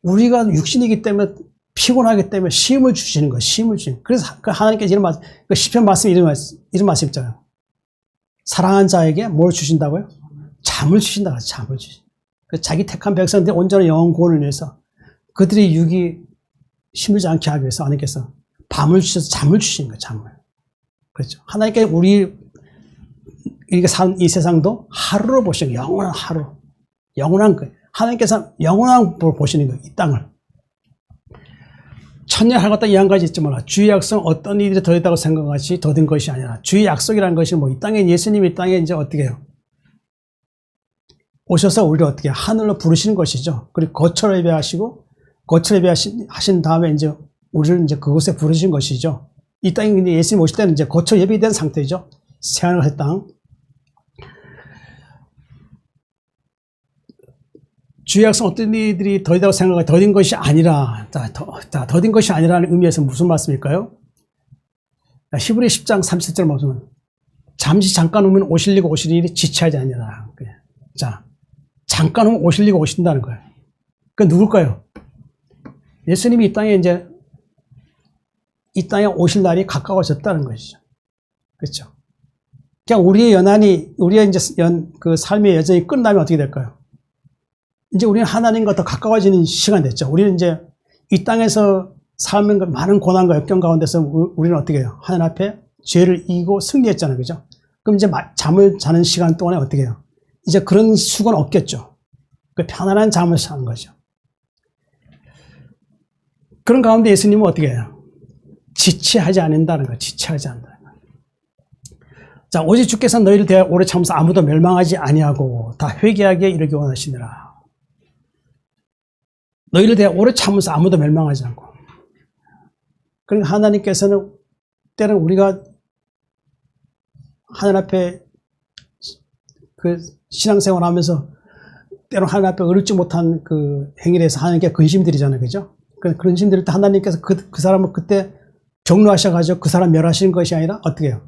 우리가 육신이기 때문에, 피곤하기 때문에 쉼을 주시는 거예요. 쉼을 주시는 거예요. 그래서 하나님께서 이런 말씀, 그 시편 말씀 이런 말씀 있잖아요. 사랑한 자에게 뭘 주신다고요? 잠을 주신다고 하죠. 잠을 주신. 자기 택한 백성들의 온전한 영혼 구원을 위해서, 그들이 육이 힘들지 않게 하기 위해서 하나님께서 밤을 주셔서 잠을 주시는 거예요. 잠을. 그렇죠. 하나님께 우리가 사는 이 세상도 하루로 보시는 거예요. 영원한 하루. 영원한 거예요. 하나님께서 영원한 걸 보시는 거예요. 이 땅을. 천년 하루 같다 이 한 가지 있지 마라. 주의 약속 어떤 이들이 더했다고 생각하지 더딘 것이 아니라, 주의 약속이라는 것이 뭐 이 땅에, 예수님이 이 땅에 이제 어떻게 해요? 오셔서 우리를 어떻게 하늘로 부르시는 것이죠. 그리고 거처를 예배하시고, 거처를 예배하신 다음에 이제 우리를 이제 그곳에 부르신 것이죠. 이 땅에 이제 예수님 오실 때는 이제 거처 예비된 상태죠. 새하늘 땅. 주의 약속 어떤 이들이 더디다고 생각하고 더딘 것이 아니라, 더딘 것이 아니라는 의미에서 무슨 말씀일까요? 히브리 10장 37절 말씀은 잠시 잠깐 오면 오실리고 오실 일이 지체하지 아니라. 자, 잠깐 오면 오실리고 오신다는 거예요. 그 누굴까요? 예수님이 이 땅에 오실 날이 가까워졌다는 것이죠. 그렇죠? 그냥 우리의 이제 그 삶의 여정이 끝나면 어떻게 될까요? 이제 우리는 하나님과 더 가까워지는 시간이 됐죠. 우리는 이제 이 땅에서 삶은 많은 고난과 역경 가운데서 우리는 어떻게 해요? 하나님 앞에 죄를 이기고 승리했잖아요. 그죠? 그럼 이제 잠을 자는 시간 동안에 어떻게 해요? 이제 그런 수고는 없겠죠. 그 편안한 잠을 자는 거죠. 그런 가운데 예수님은 어떻게 해요? 지체하지 않는다는 거예요. 지체하지 않는다는 거예요. 자, 오직 주께서 너희를 대하여 오래 참으사 아무도 멸망하지 아니하고 다 회개하기에 이르기 원하시니라. 너희를 대하여 오래 참으사 아무도 멸망하지 않고. 그러니까 하나님께서는 때는 우리가 하나님 앞에 그 신앙생활 하면서 때로 하나님 앞에 어렵지 못한 그 행위를 해서 하나님께 근심드리잖아요. 그죠? 그런 심드릴 때 하나님께서 그 사람을 그때 경로하셔가지고 그 사람 멸하시는 것이 아니라 어떻게 해요?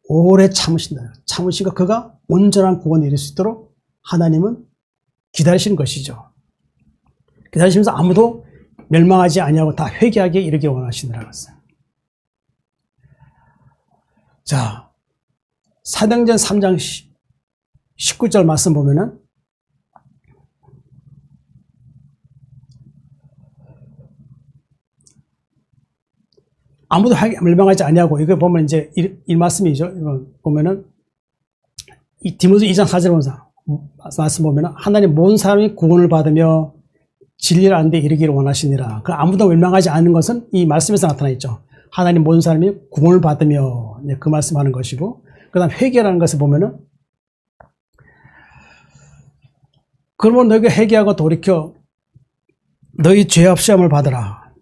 오래 참으신다. 참으시고 그가 온전한 구원을 이룰 수 있도록 하나님은 기다리시는 것이죠. 기다리시면서 아무도 멸망하지 아니하고 다 회개하기에 이르기 원하시느라고 했어요. 자, 사도행전 3장 19절 말씀 보면은 아무도 멸망하지 아니하고, 이거 보면 이제 이 말씀이죠. 이거 보면은 이 디모데 2장 4절 말씀 보면은 하나님 모든 사람이 구원을 받으며 진리를 아는 데 이르기를 원하시니라. 그 아무도 멸망하지 않는 것은 이 말씀에서 나타나 있죠. 하나님 모든 사람이 구원을 받으며 그 말씀하는 것이고, 그다음 회개라는 것을 보면은 그러면 너희가 회개하고 돌이켜 너희 죄업 시험을 받으라.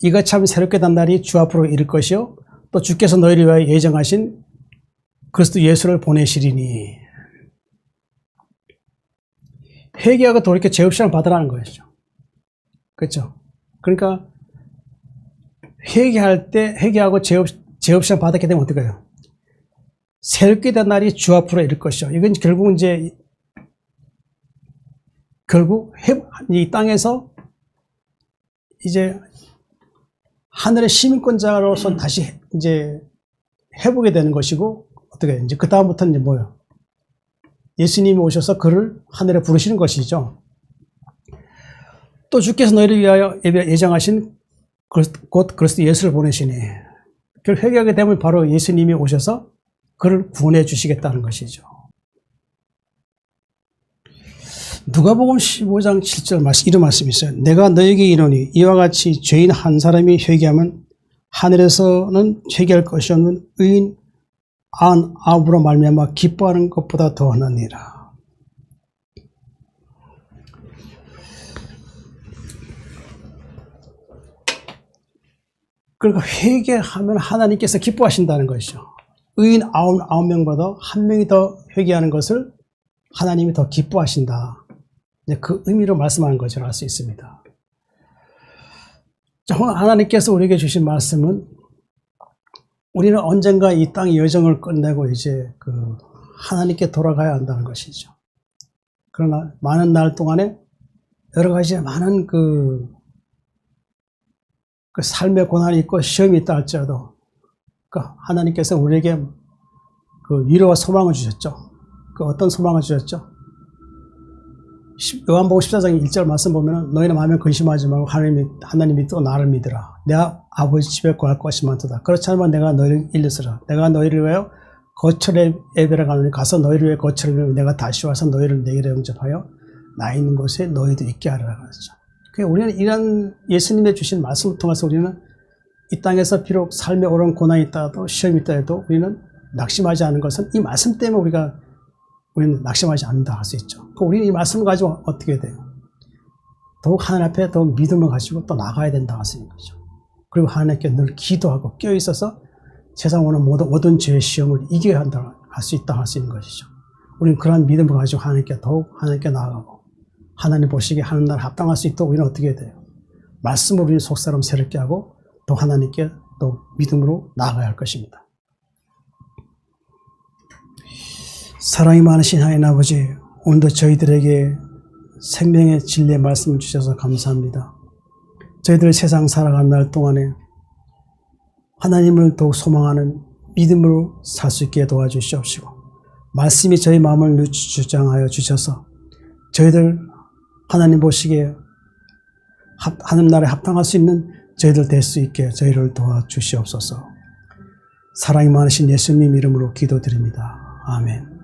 이가 참 새롭게 단 날이 주 앞으로 이를 것이요 또 주께서 너희를 위하여 예정하신 그리스도 예수를 보내시리니. 회개하고 돌이켜 죄업 시험을 받으라는 것이죠. 그렇죠? 그러니까 회개할 때 회개하고 죄업 시험 받았게 되면 어떻게 해요? 새롭게 된 날이 주 앞으로 이를 것이요. 이건 결국 이 땅에서 이제 하늘의 시민권자로서 다시 이제 해보게 되는 것이고, 어떻게 이제 그 다음부터는 이제 뭐예요? 예수님이 오셔서 그를 하늘에 부르시는 것이죠. 또 주께서 너희를 위하여 예정하신 곧 그리스도 예수를 보내시니, 그걸 회개하게 되면 바로 예수님이 오셔서 그를 구원해 주시겠다는 것이죠. 누가복음 15장 7절 이런 말씀이 있어요. 내가 너에게 이르노니 이와 같이 죄인 한 사람이 회개하면 하늘에서는 회개할 것이 없는 의인 99으로 말미암아 기뻐하는 것보다 더하느니라. 그러니까 회개하면 하나님께서 기뻐하신다는 것이죠. 의인 99명보다 한 명이 더 회개하는 것을 하나님이 더 기뻐하신다. 그 의미로 말씀하는 것을 알 수 있습니다. 하나님께서 우리에게 주신 말씀은 우리는 언젠가 이 땅의 여정을 끝내고 이제 하나님께 돌아가야 한다는 것이죠. 그러나 많은 날 동안에 여러 가지 많은 그 삶의 고난이 있고 시험이 있다 할지라도 하나님께서 우리에게 위로와 소망을 주셨죠. 어떤 소망을 주셨죠? 요한복음 14장 1절 말씀 보면은 너희는 마음에 근심하지 말고 하나님이 또 나를 믿으라. 내 아버지 집에 거할 것이 많도다. 그렇지 않으면 내가 너희를 일러서라. 내가 너희를 위하여 거처에 예배를 가노니 가서 너희를 위해 거처를 이루며 내가 다시 와서 너희를 내게로 영접하여 나 있는 곳에 너희도 있게 하리라 그랬죠. 그러니까 우리는 이런 예수님의 주신 말씀을 통해서 우리는 이 땅에서 비록 삶에 오른 고난이 있다도 시험이 있다 해도 우리는 낙심하지 않은 것은 이 말씀 때문에 우리는 낙심하지 않는다 할 수 있죠. 우리는 이 말씀을 가지고 어떻게 돼요? 더욱 하나님 앞에 더 믿음을 가지고 또 나가야 된다 할 수 있는 거죠. 그리고 하나님께 늘 기도하고 껴있어서 세상 오는 모든 죄의 시험을 이겨야 한다 할 수 있다 할 수 있는 것이죠. 우리는 그러한 믿음을 가지고 하나님께 나아가고 하나님 보시기에 하늘날 합당할 수 있도록 우리는 어떻게 해야 돼요? 말씀으로 우리는 속사람 새롭게 하고 또 하나님께 또 믿음으로 나아가야 할 것입니다. 사랑이 많으신 하나님 아버지, 오늘도 저희들에게 생명의 진리의 말씀을 주셔서 감사합니다. 저희들 세상 살아가는 날 동안에 하나님을 더욱 소망하는 믿음으로 살 수 있게 도와주시옵시고, 말씀이 저희 마음을 주장하여 주셔서 저희들 하나님 보시기에 하늘나라에 합당할 수 있는 저희들 될 수 있게 저희를 도와주시옵소서. 사랑이 많으신 예수님 이름으로 기도드립니다. 아멘.